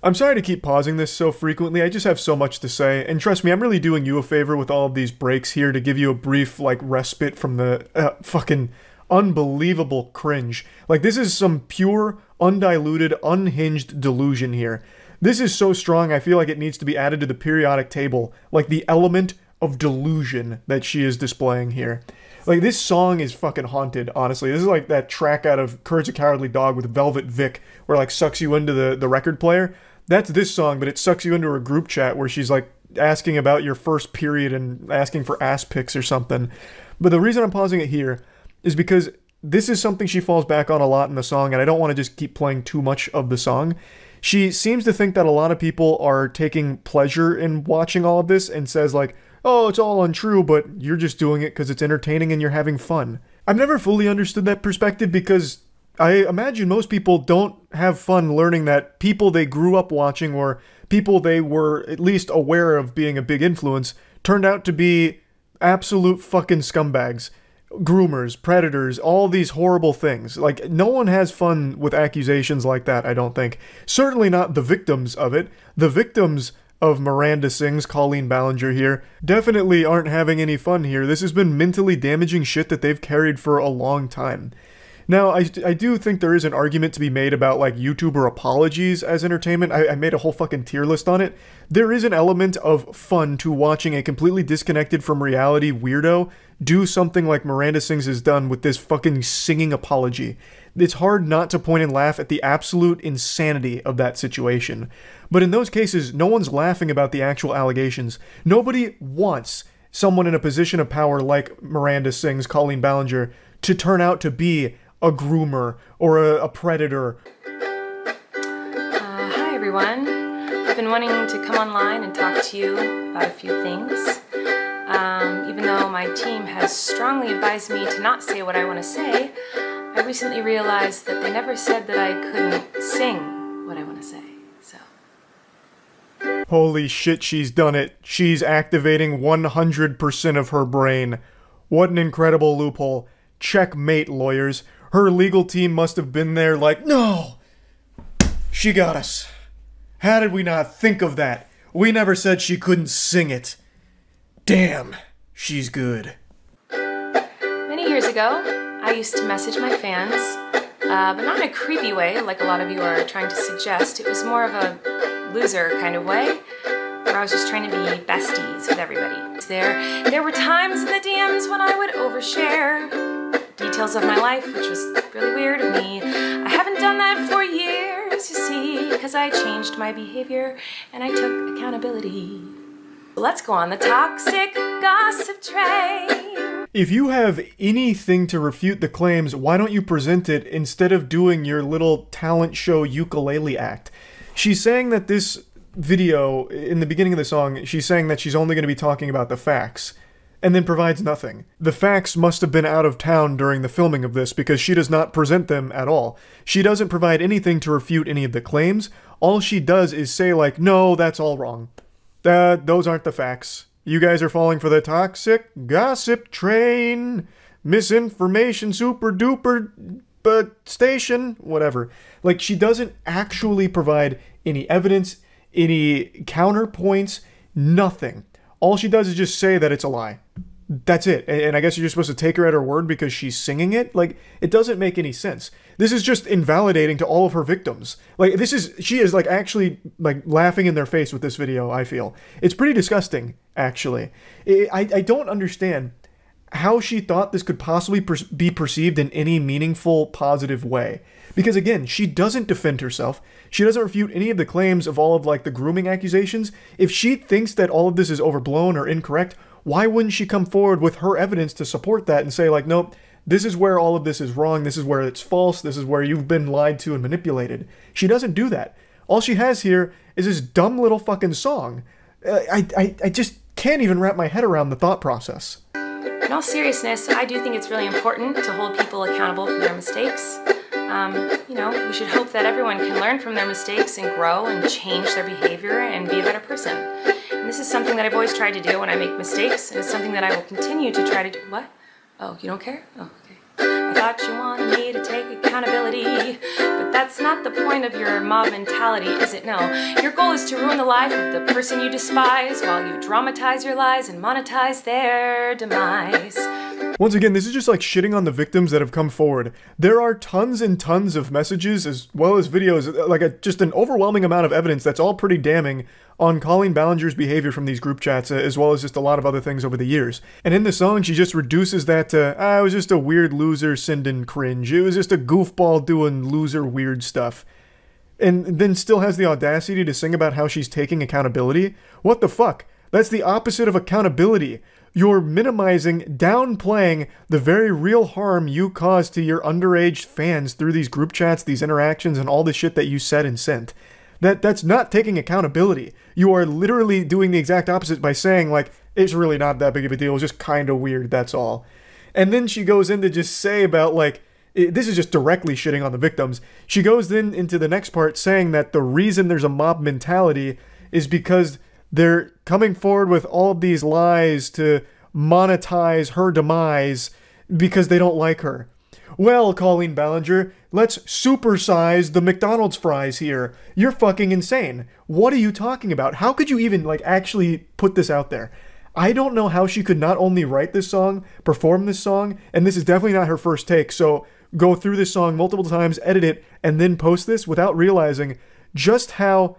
I'm sorry to keep pausing this so frequently, I just have so much to say, and trust me, I'm really doing you a favor with all of these breaks here to give you a brief, like, respite from the fucking unbelievable cringe. Like, this is some pure, undiluted, unhinged delusion here. This is so strong, I feel like it needs to be added to the periodic table, like the element of delusion that she is displaying here. Like, this song is fucking haunted, honestly. This is like that track out of Courage the Cowardly Dog with Velvet Vic, where, like, sucks you into the record player. That's this song, but it sucks you into a group chat where she's, like, asking about your first period and asking for ass pics or something. But the reason I'm pausing it here is because this is something she falls back on a lot in the song, and I don't want to just keep playing too much of the song. She seems to think that a lot of people are taking pleasure in watching all of this and says, like, oh, it's all untrue, but you're just doing it because it's entertaining and you're having fun. I've never fully understood that perspective because I imagine most people don't have fun learning that people they grew up watching or people they were at least aware of being a big influence turned out to be absolute fucking scumbags. groomers, predators, all these horrible things. Like, no one has fun with accusations like that, I don't think. Certainly not the victims of it. The victims of Miranda Sings, Colleen Ballinger here, definitely aren't having any fun here. This has been mentally damaging shit that they've carried for a long time. Now, I do think there is an argument to be made about, like, YouTuber apologies as entertainment. I made a whole fucking tier list on it. There is an element of fun to watching a completely disconnected from reality weirdo do something like Miranda Sings has done with this fucking singing apology. It's hard not to point and laugh at the absolute insanity of that situation. But in those cases, no one's laughing about the actual allegations. Nobody wants someone in a position of power like Miranda Sings, Colleen Ballinger, to turn out to be a groomer or a predator. Hi everyone. I've been wanting to come online and talk to you about a few things. Even though my team has strongly advised me to not say what I want to say, I recently realized that they never said that I couldn't sing what I want to say, so. Holy shit, she's done it. She's activating 100% of her brain. What an incredible loophole. Checkmate, lawyers. Her legal team must have been there like, no! She got us. How did we not think of that? We never said she couldn't sing it. Damn, she's good. Many years ago, I used to message my fans, but not in a creepy way like a lot of you are trying to suggest. It was more of a loser kind of way, where I was just trying to be besties with everybody. There were times in the DMs when I would overshare details of my life, which was really weird of me. I haven't done that for years, you see, because I changed my behavior and I took accountability. Let's go on the toxic gossip train. If you have anything to refute the claims, why don't you present it instead of doing your little talent show ukulele act? She's saying that this video, in the beginning of the song, she's saying that she's only going to be talking about the facts, and then provides nothing. The facts must have been out of town during the filming of this because she does not present them at all. She doesn't provide anything to refute any of the claims. All she does is say, like, no, that's all wrong. Those aren't the facts. You guys are falling for the toxic gossip train. Misinformation super duper station. Whatever. Like, she doesn't actually provide any evidence, any counterpoints, nothing. All she does is just say that it's a lie. That's it. And I guess you're just supposed to take her at her word because she's singing it? Like, it doesn't make any sense. This is just invalidating to all of her victims. Like, she is, like, actually, like, laughing in their face with this video, I feel. It's pretty disgusting, actually. I don't understand how she thought this could possibly be perceived in any meaningful, positive way. Because, again, she doesn't defend herself. She doesn't refute any of the claims of all of, like, the grooming accusations. If she thinks that all of this is overblown or incorrect, why wouldn't she come forward with her evidence to support that and say, like, nope, this is where all of this is wrong, this is where it's false, this is where you've been lied to and manipulated. She doesn't do that. All she has here is this dumb little fucking song. I just can't even wrap my head around the thought process. In all seriousness, I do think it's really important to hold people accountable for their mistakes. You know, we should hope that everyone can learn from their mistakes and grow and change their behavior and be a better person. And this is something that I've always tried to do when I make mistakes, and it's something that I will continue to try to do. What? Oh, you don't care? Oh, okay. I thought you wanted me to take accountability, but that's not the point of your mob mentality, is it? No. Your goal is to ruin the life of the person you despise while you dramatize your lies and monetize their demise. Once again, this is just like shitting on the victims that have come forward. There are tons and tons of messages as well as videos, like just an overwhelming amount of evidence that's all pretty damning on Colleen Ballinger's behavior from these group chats, as well as just a lot of other things over the years. And in the song, she just reduces that to, I was just a weird loser sending cringe. It was just a goofball doing loser weird stuff. And then still has the audacity to sing about how she's taking accountability? What the fuck? That's the opposite of accountability. You're minimizing, downplaying the very real harm you caused to your underage fans through these group chats, these interactions, and all the shit that you said and sent. That's not taking accountability. You are literally doing the exact opposite by saying, like, it's really not that big of a deal, it's just kind of weird, that's all. And then she goes in to just say about, like, this is just directly shitting on the victims. She goes then into the next part saying that the reason there's a mob mentality is because they're coming forward with all of these lies to monetize her demise, because they don't like her. Well, Colleen Ballinger, let's supersize the McDonald's fries here. You're fucking insane. What are you talking about? How could you even, like, actually put this out there? I don't know how she could not only write this song, perform this song, and this is definitely not her first take, so go through this song multiple times, edit it, and then post this without realizing just how...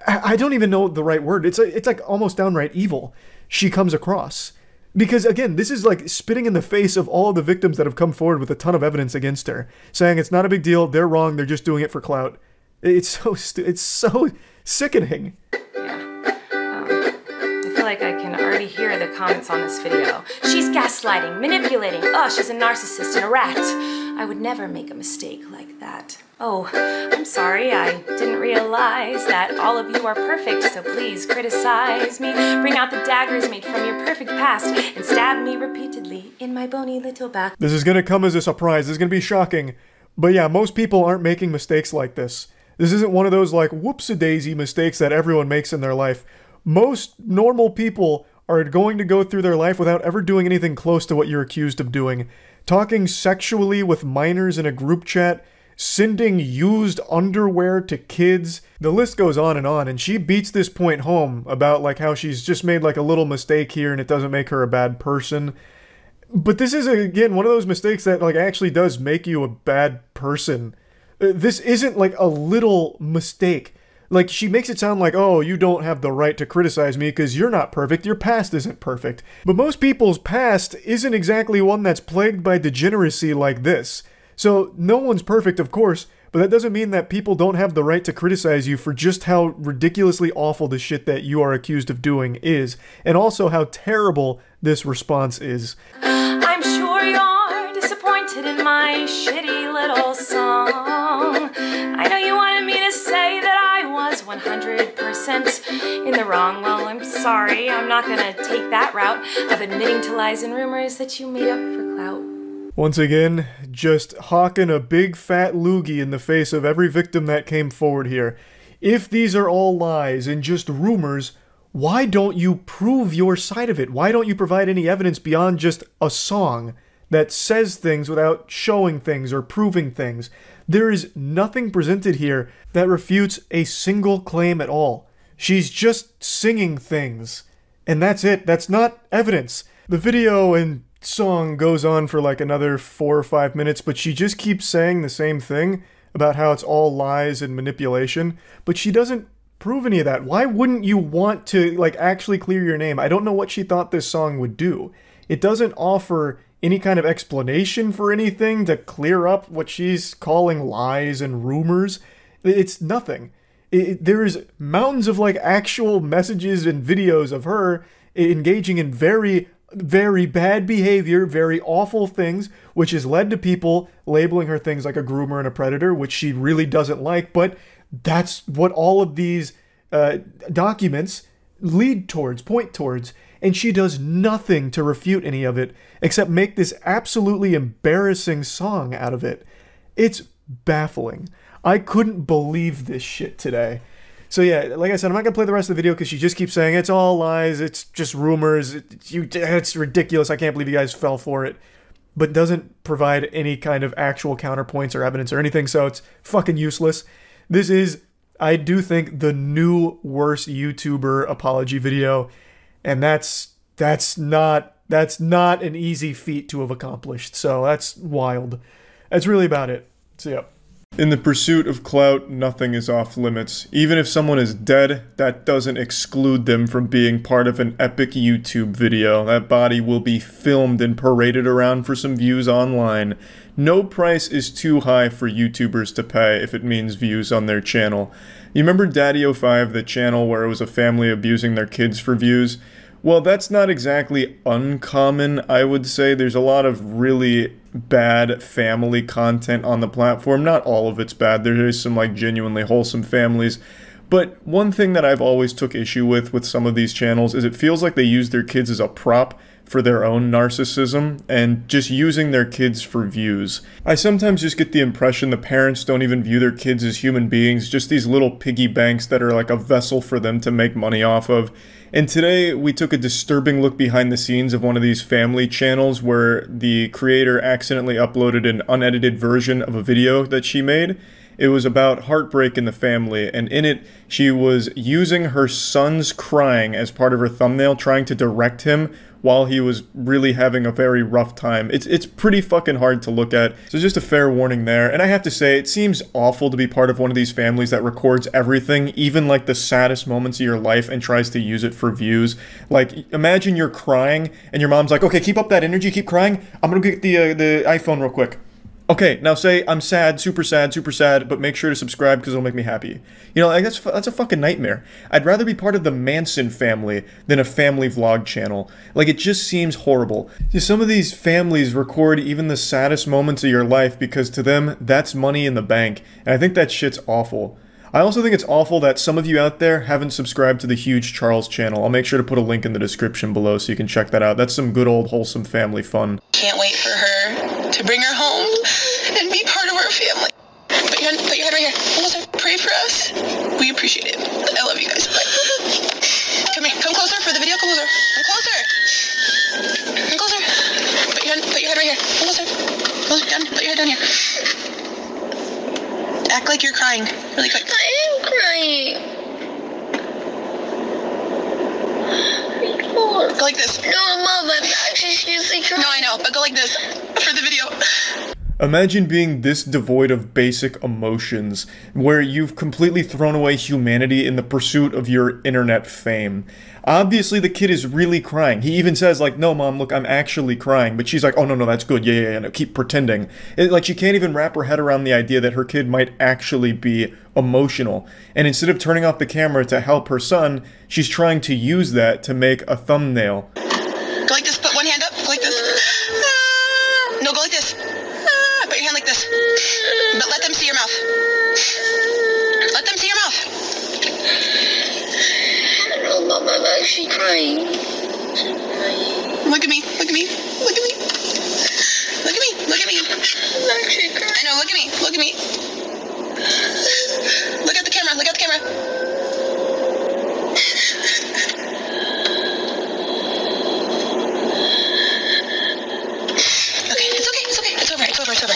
I don't even know the right word. It's like almost downright evil she comes across. Because, again, this is like spitting in the face of all the victims that have come forward with a ton of evidence against her, saying it's not a big deal, they're wrong, they're just doing it for clout. It's so sickening. Yeah. I feel like I can already hear the comments on this video. She's gaslighting, manipulating. Oh, she's a narcissist and a rat. I would never make a mistake like that. Oh, I'm sorry, I didn't realize that all of you are perfect, so please criticize me. Bring out the daggers made from your perfect past and stab me repeatedly in my bony little back. This is gonna come as a surprise, this is gonna be shocking. But yeah, most people aren't making mistakes like this. This isn't one of those like whoops-a-daisy mistakes that everyone makes in their life. Most normal people are going to go through their life without ever doing anything close to what you're accused of doing. Talking sexually with minors in a group chat, sending used underwear to kids. The list goes on, and she beats this point home about like how she's just made like a little mistake here and it doesn't make her a bad person. But this is, again, one of those mistakes that like actually does make you a bad person. This isn't like a little mistake. Like, she makes it sound like, oh, you don't have the right to criticize me because you're not perfect, your past isn't perfect. But most people's past isn't exactly one that's plagued by degeneracy like this. So, no one's perfect, of course, but that doesn't mean that people don't have the right to criticize you for just how ridiculously awful the shit that you are accused of doing is, and also how terrible this response is. I'm sure you're disappointed in my shitty little song. I know you wanted me to say that I was 100% in the wrong. Well, I'm sorry, I'm not gonna take that route of admitting to lies and rumors that you made up for clout. Once again, just hawking a big fat loogie in the face of every victim that came forward here. If these are all lies and just rumors, why don't you prove your side of it? Why don't you provide any evidence beyond just a song that says things without showing things or proving things? There is nothing presented here that refutes a single claim at all. She's just singing things. And that's it. That's not evidence. The video and song goes on for like another 4 or 5 minutes, but she just keeps saying the same thing about how it's all lies and manipulation, but she doesn't prove any of that. Why wouldn't you want to like actually clear your name? I don't know what she thought this song would do. It doesn't offer any kind of explanation for anything to clear up what she's calling lies and rumors. It's nothing. There is mountains of like actual messages and videos of her engaging in very bad behavior, very awful things, which has led to people labeling her things like a groomer and a predator, which she really doesn't like, but that's what all of these documents lead towards, point towards, and she does nothing to refute any of it, except make this absolutely embarrassing song out of it. It's baffling. I couldn't believe this shit today. So yeah, like I said, I'm not going to play the rest of the video because she just keeps saying, it's all lies, it's just rumors, it's ridiculous, I can't believe you guys fell for it. But doesn't provide any kind of actual counterpoints or evidence or anything, so it's fucking useless. This is, I do think, the new worst YouTuber apology video, and that's not an easy feat to have accomplished, so that's wild. That's really about it. So yeah. In the pursuit of clout, nothing is off limits. Even if someone is dead, that doesn't exclude them from being part of an epic YouTube video. That body will be filmed and paraded around for some views online. No price is too high for YouTubers to pay if it means views on their channel. You remember Daddy05, the channel where it was a family abusing their kids for views? Well, that's not exactly uncommon, I would say. There's a lot of really bad family content on the platform. Not all of it's bad. There is some like genuinely wholesome families. But one thing that I've always took issue with some of these channels is it feels like they use their kids as a prop for their own narcissism and just using their kids for views. I sometimes just get the impression the parents don't even view their kids as human beings, just these little piggy banks that are like a vessel for them to make money off of. And today we took a disturbing look behind the scenes of one of these family channels where the creator accidentally uploaded an unedited version of a video that she made. It was about heartbreak in the family, and in it, she was using her son's crying as part of her thumbnail, trying to direct him while he was really having a very rough time. It's pretty fucking hard to look at, so just a fair warning there. And I have to say, it seems awful to be part of one of these families that records everything, even like the saddest moments of your life, and tries to use it for views. Like, imagine you're crying, and your mom's like, okay, keep up that energy, keep crying, I'm gonna get the iPhone real quick. Okay, now say, I'm sad, super sad, but make sure to subscribe because it'll make me happy. You know, like that's a fucking nightmare. I'd rather be part of the Manson family than a family vlog channel. Like, it just seems horrible. Some of these families record even the saddest moments of your life because to them, that's money in the bank. And I think that shit's awful. I also think it's awful that some of you out there haven't subscribed to the Huge Charles channel. I'll make sure to put a link in the description below so you can check that out. That's some good old wholesome family fun. Can't wait for her to bring her home and be part of our family. Put your head right here. Melissa, pray for us. We appreciate it. I love you guys. Bye. Come here. Come closer for the video. Come closer. Come closer. Come closer. Put your head right here. Closer. Closer. Down. Put your head down here. Act like you're crying really quick. I am crying. Go like this. No, Mom, I'm actually seriously crying. No, I know, but go like this for the video. Imagine being this devoid of basic emotions, where you've completely thrown away humanity in the pursuit of your internet fame. Obviously, the kid is really crying. He even says, like, no, Mom, look, I'm actually crying. But she's like, oh, no, that's good. Yeah, no, keep pretending. Like, she can't even wrap her head around the idea that her kid might actually be emotional. And instead of turning off the camera to help her son, she's trying to use that to make a thumbnail. Go like this. Put one hand up. Go like this. No, go like this. Put your hand like this. But let them see your mouth. Let them see your mouth. Oh, Mom, I'm actually crying. Look at me. Look at me. Look at me. Look at me. Look at me. I'm actually crying. I know. Look at me. Look at me. Look at the camera. Look at the camera.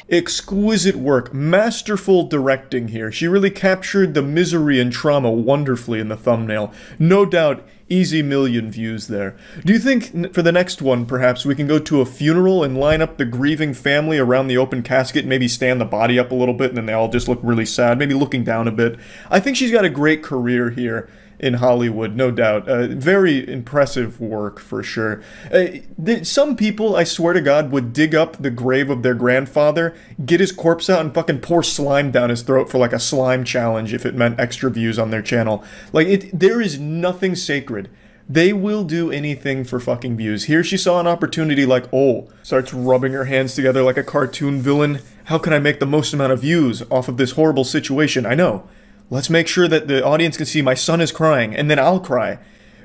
Exquisite work, masterful directing here. She really captured the misery and trauma wonderfully in the thumbnail. No doubt, easy million views there. Do you think for the next one, perhaps, we can go to a funeral and line up the grieving family around the open casket, maybe stand the body up a little bit and then they all just look really sad, maybe looking down a bit? I think she's got a great career here in Hollywood, no doubt. Very impressive work, for sure. Some people, I swear to God, would dig up the grave of their grandfather, get his corpse out, and fucking pour slime down his throat for like a slime challenge if it meant extra views on their channel. Like, there is nothing sacred. They will do anything for fucking views. Here she saw an opportunity like, oh, starts rubbing her hands together like a cartoon villain. How can I make the most amount of views off of this horrible situation? I know. Let's make sure that the audience can see my son is crying, and then I'll cry.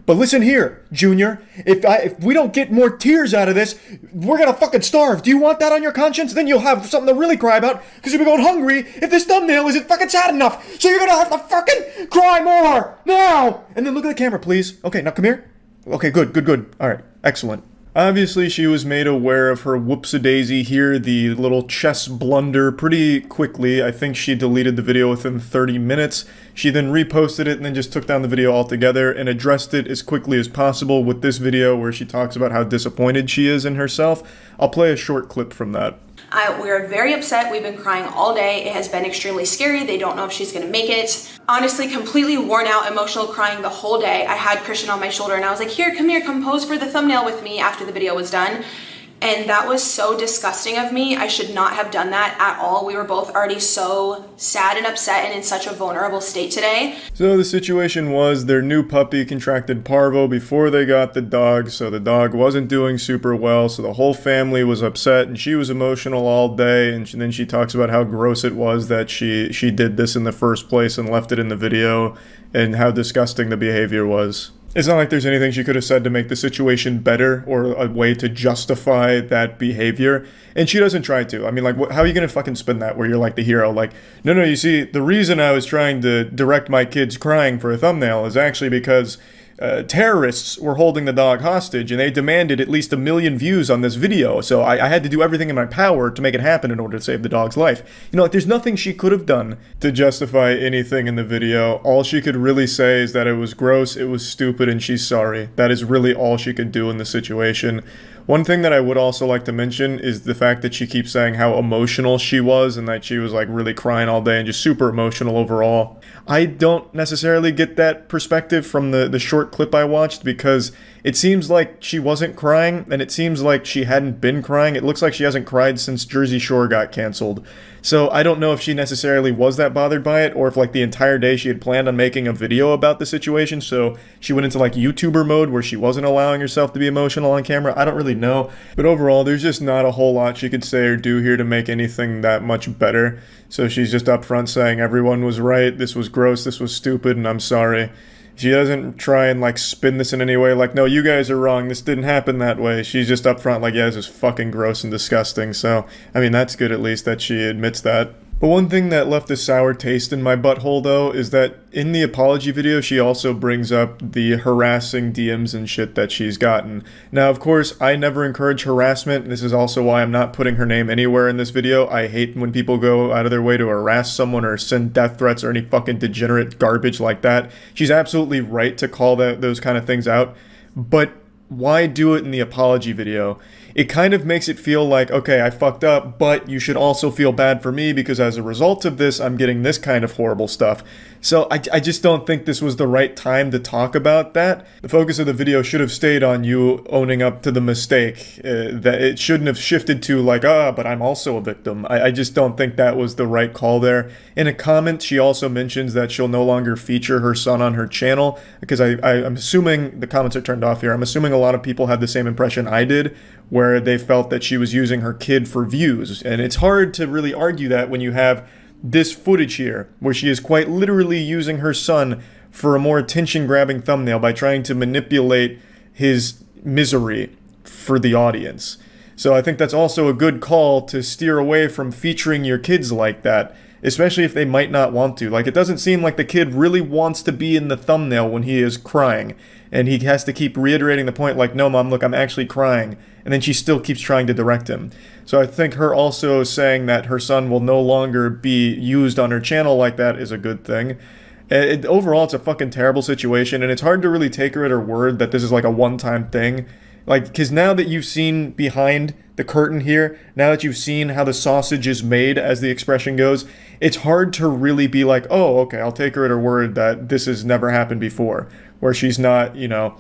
But listen here, Junior, if we don't get more tears out of this, we're gonna fucking starve. Do you want that on your conscience? Then you'll have something to really cry about, because you'll be going hungry if this thumbnail isn't fucking sad enough. So you're gonna have to fucking cry more, now! And then look at the camera, please. Okay, now come here. Okay, good. Alright, excellent. Obviously, she was made aware of her whoops-a-daisy here, the little chess blunder, pretty quickly. I think she deleted the video within 30 minutes. She then reposted it and then just took down the video altogether and addressed it as quickly as possible with this video where she talks about how disappointed she is in herself. I'll play a short clip from that. We're very upset. We've been crying all day. It has been extremely scary. They don't know if she's gonna make it. Honestly, completely worn out, emotional, crying the whole day. I had Christian on my shoulder and I was like, here, come pose for the thumbnail with me after the video was done. And that was so disgusting of me. I should not have done that at all. We were both already so sad and upset and in such a vulnerable state today. So the situation was their new puppy contracted parvo before they got the dog, so the dog wasn't doing super well, so the whole family was upset, and she was emotional all day, and then she talks about how gross it was that she did this in the first place and left it in the video, and how disgusting the behavior was. It's not like there's anything she could have said to make the situation better or a way to justify that behavior. And she doesn't try to. I mean, like, how are you going to fucking spin that where you're like the hero? Like, no, you see, the reason I was trying to direct my kids crying for a thumbnail is actually because terrorists were holding the dog hostage, and they demanded at least 1 million views on this video, so I had to do everything in my power to make it happen in order to save the dog's life. You know, like, there's nothing she could have done to justify anything in the video. All she could really say is that it was gross, it was stupid, and she's sorry. That is really all she could do in the situation. One thing that I would also like to mention is the fact that she keeps saying how emotional she was and that she was like really crying all day and just super emotional overall. I don't necessarily get that perspective from the short clip I watched, because it seems like she wasn't crying, and it seems like she hadn't been crying. It looks like she hasn't cried since Jersey Shore got canceled. So I don't know if she necessarily was that bothered by it, or if like the entire day she had planned on making a video about the situation, so she went into like YouTuber mode where she wasn't allowing herself to be emotional on camera. I don't really know. But overall, there's just not a whole lot she could say or do here to make anything that much better. So she's just upfront saying everyone was right, this was gross, this was stupid, and I'm sorry. She doesn't try and like spin this in any way like, no, you guys are wrong, this didn't happen that way. She's just upfront like, yeah, this is fucking gross and disgusting. So, I mean, that's good at least that she admits that. But one thing that left a sour taste in my butthole, though, is that in the apology video, she also brings up the harassing DMs and shit that she's gotten. Now, of course, I never encourage harassment. This is also why I'm not putting her name anywhere in this video. I hate when people go out of their way to harass someone or send death threats or any fucking degenerate garbage like that. She's absolutely right to call those kind of things out. But why do it in the apology video? It kind of makes it feel like, okay, I fucked up, but you should also feel bad for me because as a result of this, I'm getting this kind of horrible stuff. So I just don't think this was the right time to talk about that. The focus of the video should have stayed on you owning up to the mistake. That it shouldn't have shifted to like, but I'm also a victim. I just don't think that was the right call there. In a comment, she also mentions that she'll no longer feature her son on her channel, because I'm assuming, the comments are turned off here, I'm assuming a lot of people had the same impression I did, where they felt that she was using her kid for views. And it's hard to really argue that when you have this footage here, where she is quite literally using her son for a more attention-grabbing thumbnail by trying to manipulate his misery for the audience. So I think that's also a good call to steer away from featuring your kids like that, especially if they might not want to. Like, it doesn't seem like the kid really wants to be in the thumbnail when he is crying, and he has to keep reiterating the point like, no, Mom, look, I'm actually crying, and then she still keeps trying to direct him. So I think her also saying that her son will no longer be used on her channel like that is a good thing. Overall, it's a fucking terrible situation, and it's hard to really take her at her word that this is like a one-time thing. Like, because now that you've seen behind the curtain here, now that you've seen how the sausage is made, as the expression goes, it's hard to really be like, oh, okay, I'll take her at her word that this has never happened before, where she's not, you know,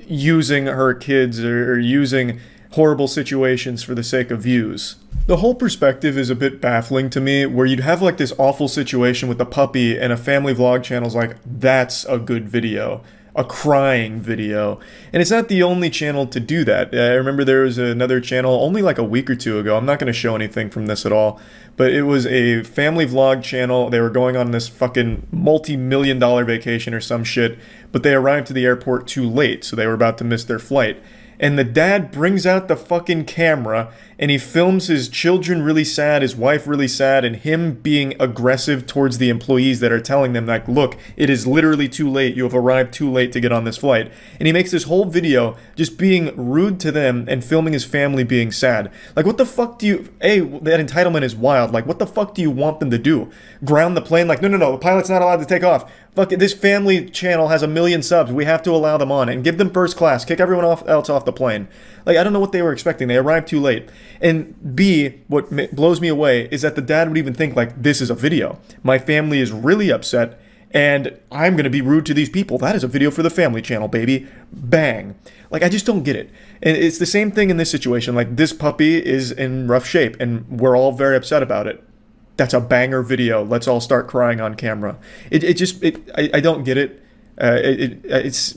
using her kids or using horrible situations for the sake of views. The whole perspective is a bit baffling to me, where you'd have like this awful situation with a puppy and a family vlog channel's like, that's a good video. A crying video. And it's not the only channel to do that. I remember there was another channel only like a week or two ago. I'm not going to show anything from this at all, but it was a family vlog channel. They were going on this fucking multi-million-dollar vacation or some shit, but they arrived to the airport too late, so they were about to miss their flight. And the dad brings out the fucking camera and he films his children really sad, his wife really sad, and him being aggressive towards the employees that are telling them like, look, it is literally too late, you have arrived too late to get on this flight. And he makes this whole video just being rude to them and filming his family being sad. Like, what the fuck do you, that entitlement is wild. Like, what the fuck do you want them to do? Ground the plane? Like, no, the pilot's not allowed to take off. Fuck it, this family channel has 1 million subs, we have to allow them on and give them first class, kick everyone else off the plane. Like, I don't know what they were expecting. They arrived too late. And B, what blows me away is that the dad would even think, like, this is a video. My family is really upset, And I'm going to be rude to these people. That is a video for the family channel, baby. Bang. Like, I just don't get it. And it's the same thing in this situation. Like, this puppy is in rough shape, and we're all very upset about it. That's a banger video. Let's all start crying on camera. I don't get it. It's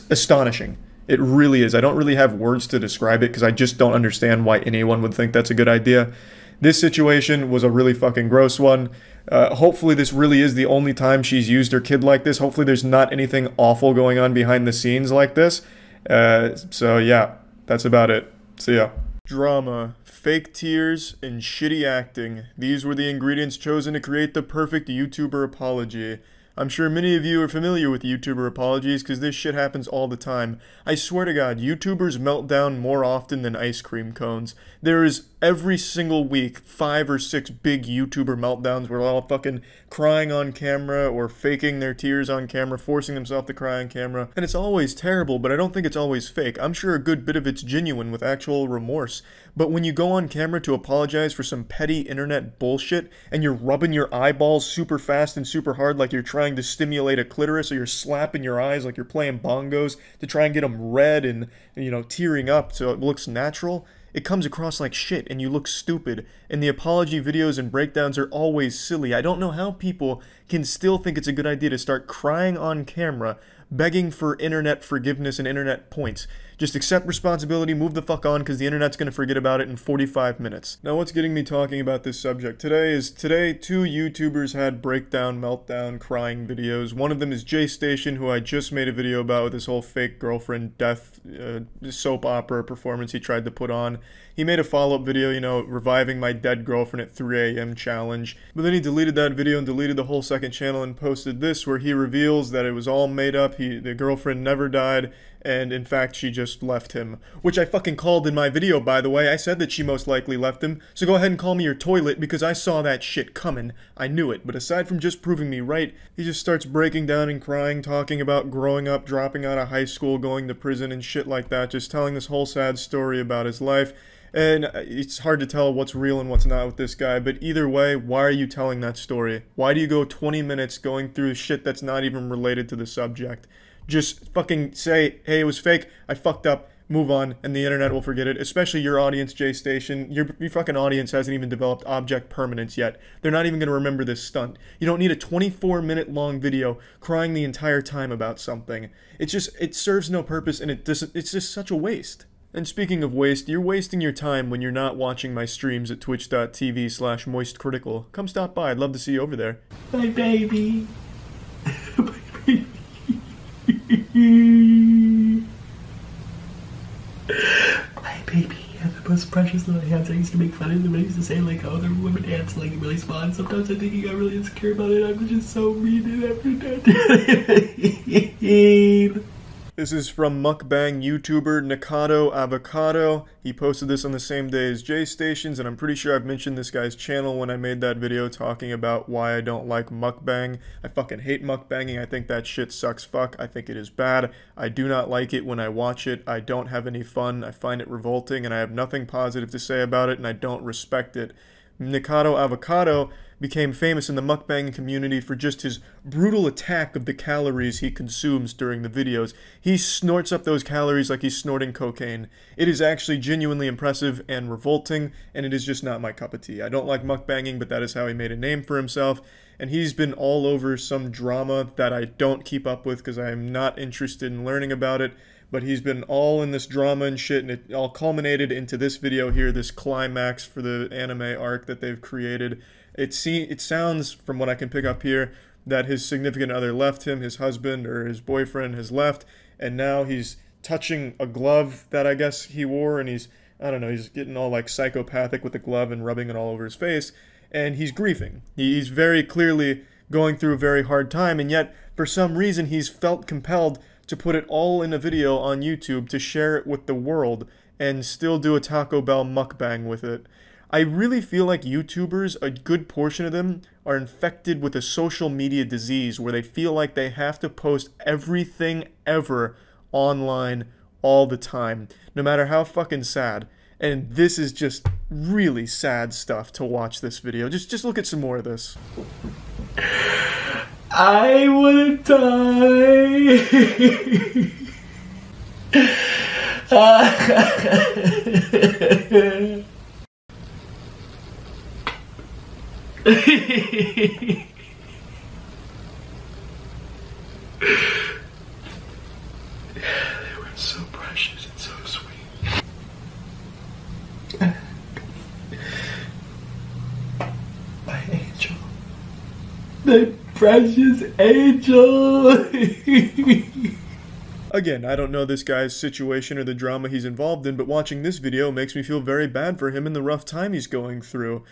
astonishing. It really is. I don't really have words to describe it because I just don't understand why anyone would think that's a good idea. This situation was a really fucking gross one. Hopefully this really is the only time she's used her kid like this. Hopefully there's not anything awful going on behind the scenes like this. So yeah, that's about it. See ya. Drama, fake tears, and shitty acting. These were the ingredients chosen to create the perfect YouTuber apology. I'm sure many of you are familiar with YouTuber apologies because this shit happens all the time. I swear to God, YouTubers melt down more often than ice cream cones. There is every single week 5 or 6 big YouTuber meltdowns where they're all fucking crying on camera or faking their tears on camera, forcing themselves to cry on camera. And it's always terrible, but I don't think it's always fake. I'm sure a good bit of it's genuine with actual remorse. But when you go on camera to apologize for some petty internet bullshit and you're rubbing your eyeballs super fast and super hard like you're trying to stimulate a clitoris, or you're slapping your eyes like you're playing bongos to try and get them red and, you know, tearing up so it looks natural, it comes across like shit and you look stupid. And the apology videos and breakdowns are always silly. I don't know how people can still think it's a good idea to start crying on camera, begging for internet forgiveness and internet points. Just accept responsibility, move the fuck on, because the internet's going to forget about it in 45 minutes. Now, what's getting me talking about this subject today is 2 YouTubers had breakdown, meltdown, crying videos. One of them is Jay Station, who I just made a video about with his whole fake girlfriend death soap opera performance he tried to put on. He made a follow-up video, you know, reviving my dead girlfriend at 3 a.m. challenge. But then he deleted that video and deleted the whole second channel and posted this, where he reveals that it was all made up. The girlfriend never died, and in fact she just left him. Which I fucking called in my video, by the way. I said that she most likely left him, so go ahead and call me your toilet, because I saw that shit coming. I knew it. But aside from just proving me right, he just starts breaking down and crying, talking about growing up, dropping out of high school, going to prison and shit like that, just telling this whole sad story about his life. And it's hard to tell what's real and what's not with this guy, but either way, why are you telling that story? Why do you go 20 minutes going through shit that's not even related to the subject? Just fucking say, hey, it was fake, I fucked up, move on, and the internet will forget it. Especially your audience, Jay Station. Your fucking audience hasn't even developed object permanence yet. They're not even going to remember this stunt. You don't need a 24-minute long video crying the entire time about something. It serves no purpose, and it's just such a waste. And speaking of waste, you're wasting your time when you're not watching my streams at twitch.tv/moistcritical. Come stop by, I'd love to see you over there. My baby. My baby. My baby had the most precious little hands. I used to make fun of them. I used to say, like, oh, they're women hands, like, really small. And sometimes I think he got really insecure about it. I'm just so mean and every day. This is from mukbang YouTuber Nikado Avocado. He posted this on the same day as Jay Stations, and I'm pretty sure I've mentioned this guy's channel when I made that video talking about why I don't like mukbang. I fucking hate mukbanging. I think that shit sucks fuck. I think it is bad. I do not like it when I watch it. I don't have any fun. I find it revolting, and I have nothing positive to say about it, and I don't respect it. Nikado Avocado became famous in the mukbang community for just his brutal attack of the calories he consumes during the videos. He snorts up those calories like he's snorting cocaine. It is actually genuinely impressive and revolting, and it is just not my cup of tea. I don't like mukbanging, but that is how he made a name for himself, and he's been all over some drama that I don't keep up with because I am not interested in learning about it. But he's been all in this drama and shit, and it all culminated into this video here, this climax for the anime arc that they've created. It sounds, from what I can pick up here, that his significant other left him, his husband or his boyfriend has left, and now he's touching a glove that I guess he wore, and he's getting all like psychopathic with the glove and rubbing it all over his face, and he's grieving. He's very clearly going through a very hard time, and yet, for some reason, he's felt compelled to put it all in a video on YouTube to share it with the world and still do a Taco Bell mukbang with it. I really feel like YouTubers, a good portion of them, are infected with a social media disease where they feel like they have to post everything ever online all the time, no matter how fucking sad. And this is just really sad stuff to watch this video. Just look at some more of this. I wanna die. They were so precious and so sweet. My angel. My precious angel. Again, I don't know this guy's situation or the drama he's involved in, but watching this video makes me feel very bad for him and the rough time he's going through.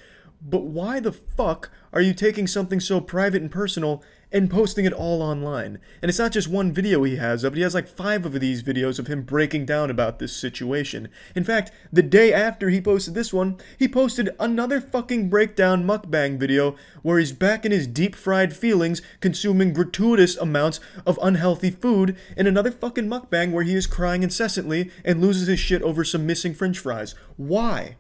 But why the fuck are you taking something so private and personal and posting it all online? And it's not just one video he has up, he has like 5 of these videos of him breaking down about this situation. In fact, the day after he posted this one, he posted another fucking breakdown mukbang video where he's back in his deep-fried feelings, consuming gratuitous amounts of unhealthy food, and another fucking mukbang where he is crying incessantly and loses his shit over some missing french fries. Why?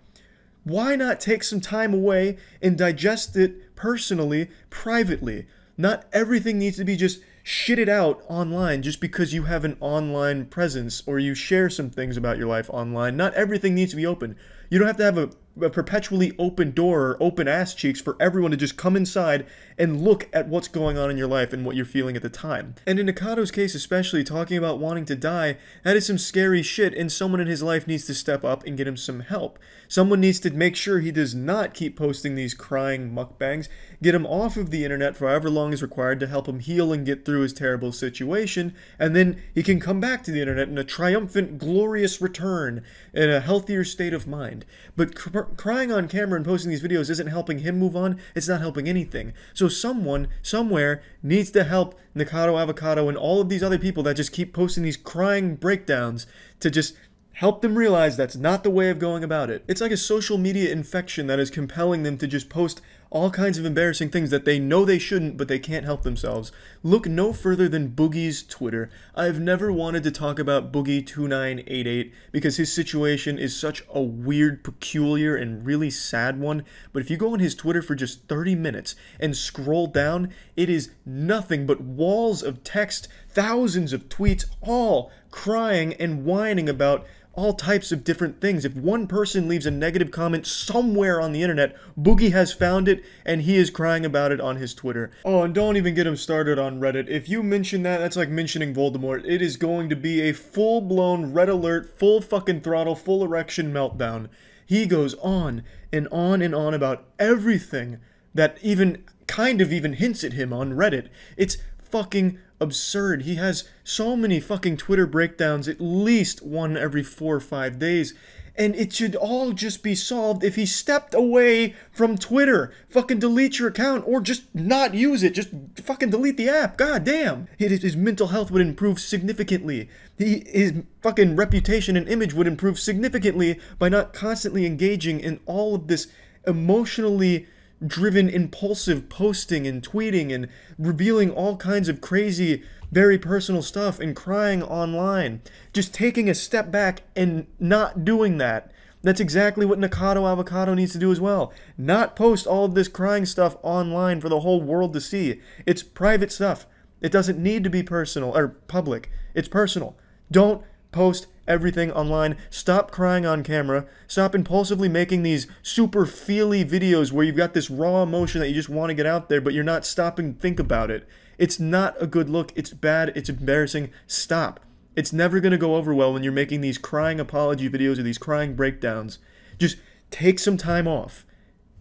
Why not take some time away and digest it personally, privately? Not everything needs to be just shitted out online just because you have an online presence or you share some things about your life online. Not everything needs to be open. You don't have to have a perpetually open door or open ass cheeks for everyone to just come inside and look at what's going on in your life and what you're feeling at the time. And in Nakado's case especially, talking about wanting to die, that is some scary shit, and someone in his life needs to step up and get him some help. Someone needs to make sure he does not keep posting these crying mukbangs, get him off of the internet for however long is required to help him heal and get through his terrible situation, and then he can come back to the internet in a triumphant, glorious return in a healthier state of mind. But crying on camera and posting these videos isn't helping him move on, it's not helping anything. So someone, somewhere, needs to help Nakado Avocado and all of these other people that just keep posting these crying breakdowns to just help them realize that's not the way of going about it. It's like a social media infection that is compelling them to just post all kinds of embarrassing things that they know they shouldn't, but they can't help themselves. Look no further than Boogie's Twitter. I've never wanted to talk about Boogie2988 because his situation is such a weird, peculiar, and really sad one, but if you go on his Twitter for just 30 minutes and scroll down, it is nothing but walls of text, thousands of tweets, all crying and whining about all types of different things. If one person leaves a negative comment somewhere on the internet, Boogie has found it and he is crying about it on his Twitter. Oh, and don't even get him started on Reddit. If you mention that, that's like mentioning Voldemort. It is going to be a full-blown red alert, full fucking throttle, full erection meltdown. He goes on and on and on about everything that even kind of even hints at him on Reddit. It's fucking absurd. He has so many fucking Twitter breakdowns, at least one every 4 or 5 days, and it should all just be solved if he stepped away from Twitter. Fucking delete your account or just not use it. Just fucking delete the app. God damn. His mental health would improve significantly. His fucking reputation and image would improve significantly by not constantly engaging in all of this emotionally driven, impulsive posting and tweeting and revealing all kinds of crazy, very personal stuff and crying online. Just taking a step back and not doing that. That's exactly what Nakado Avocado needs to do as well. Not post all of this crying stuff online for the whole world to see. It's private stuff. It doesn't need to be personal or public. It's personal. Don't post everything online. Stop crying on camera. Stop impulsively making these super feely videos where you've got this raw emotion that you just want to get out there, but you're not stopping to think about it. It's not a good look. It's bad. It's embarrassing. Stop. It's never going to go over well when you're making these crying apology videos or these crying breakdowns. Just take some time off.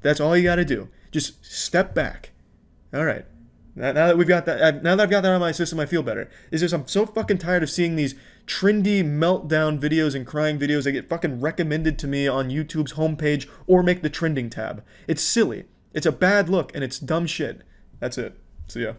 That's all you got to do. Just step back. All right. Now that we've got that, now that I've got that out of my system, I feel better. It's just I'm so fucking tired of seeing these trendy meltdown videos and crying videos that get fucking recommended to me on YouTube's homepage or make the trending tab. It's silly. It's a bad look and it's dumb shit. That's it. See ya.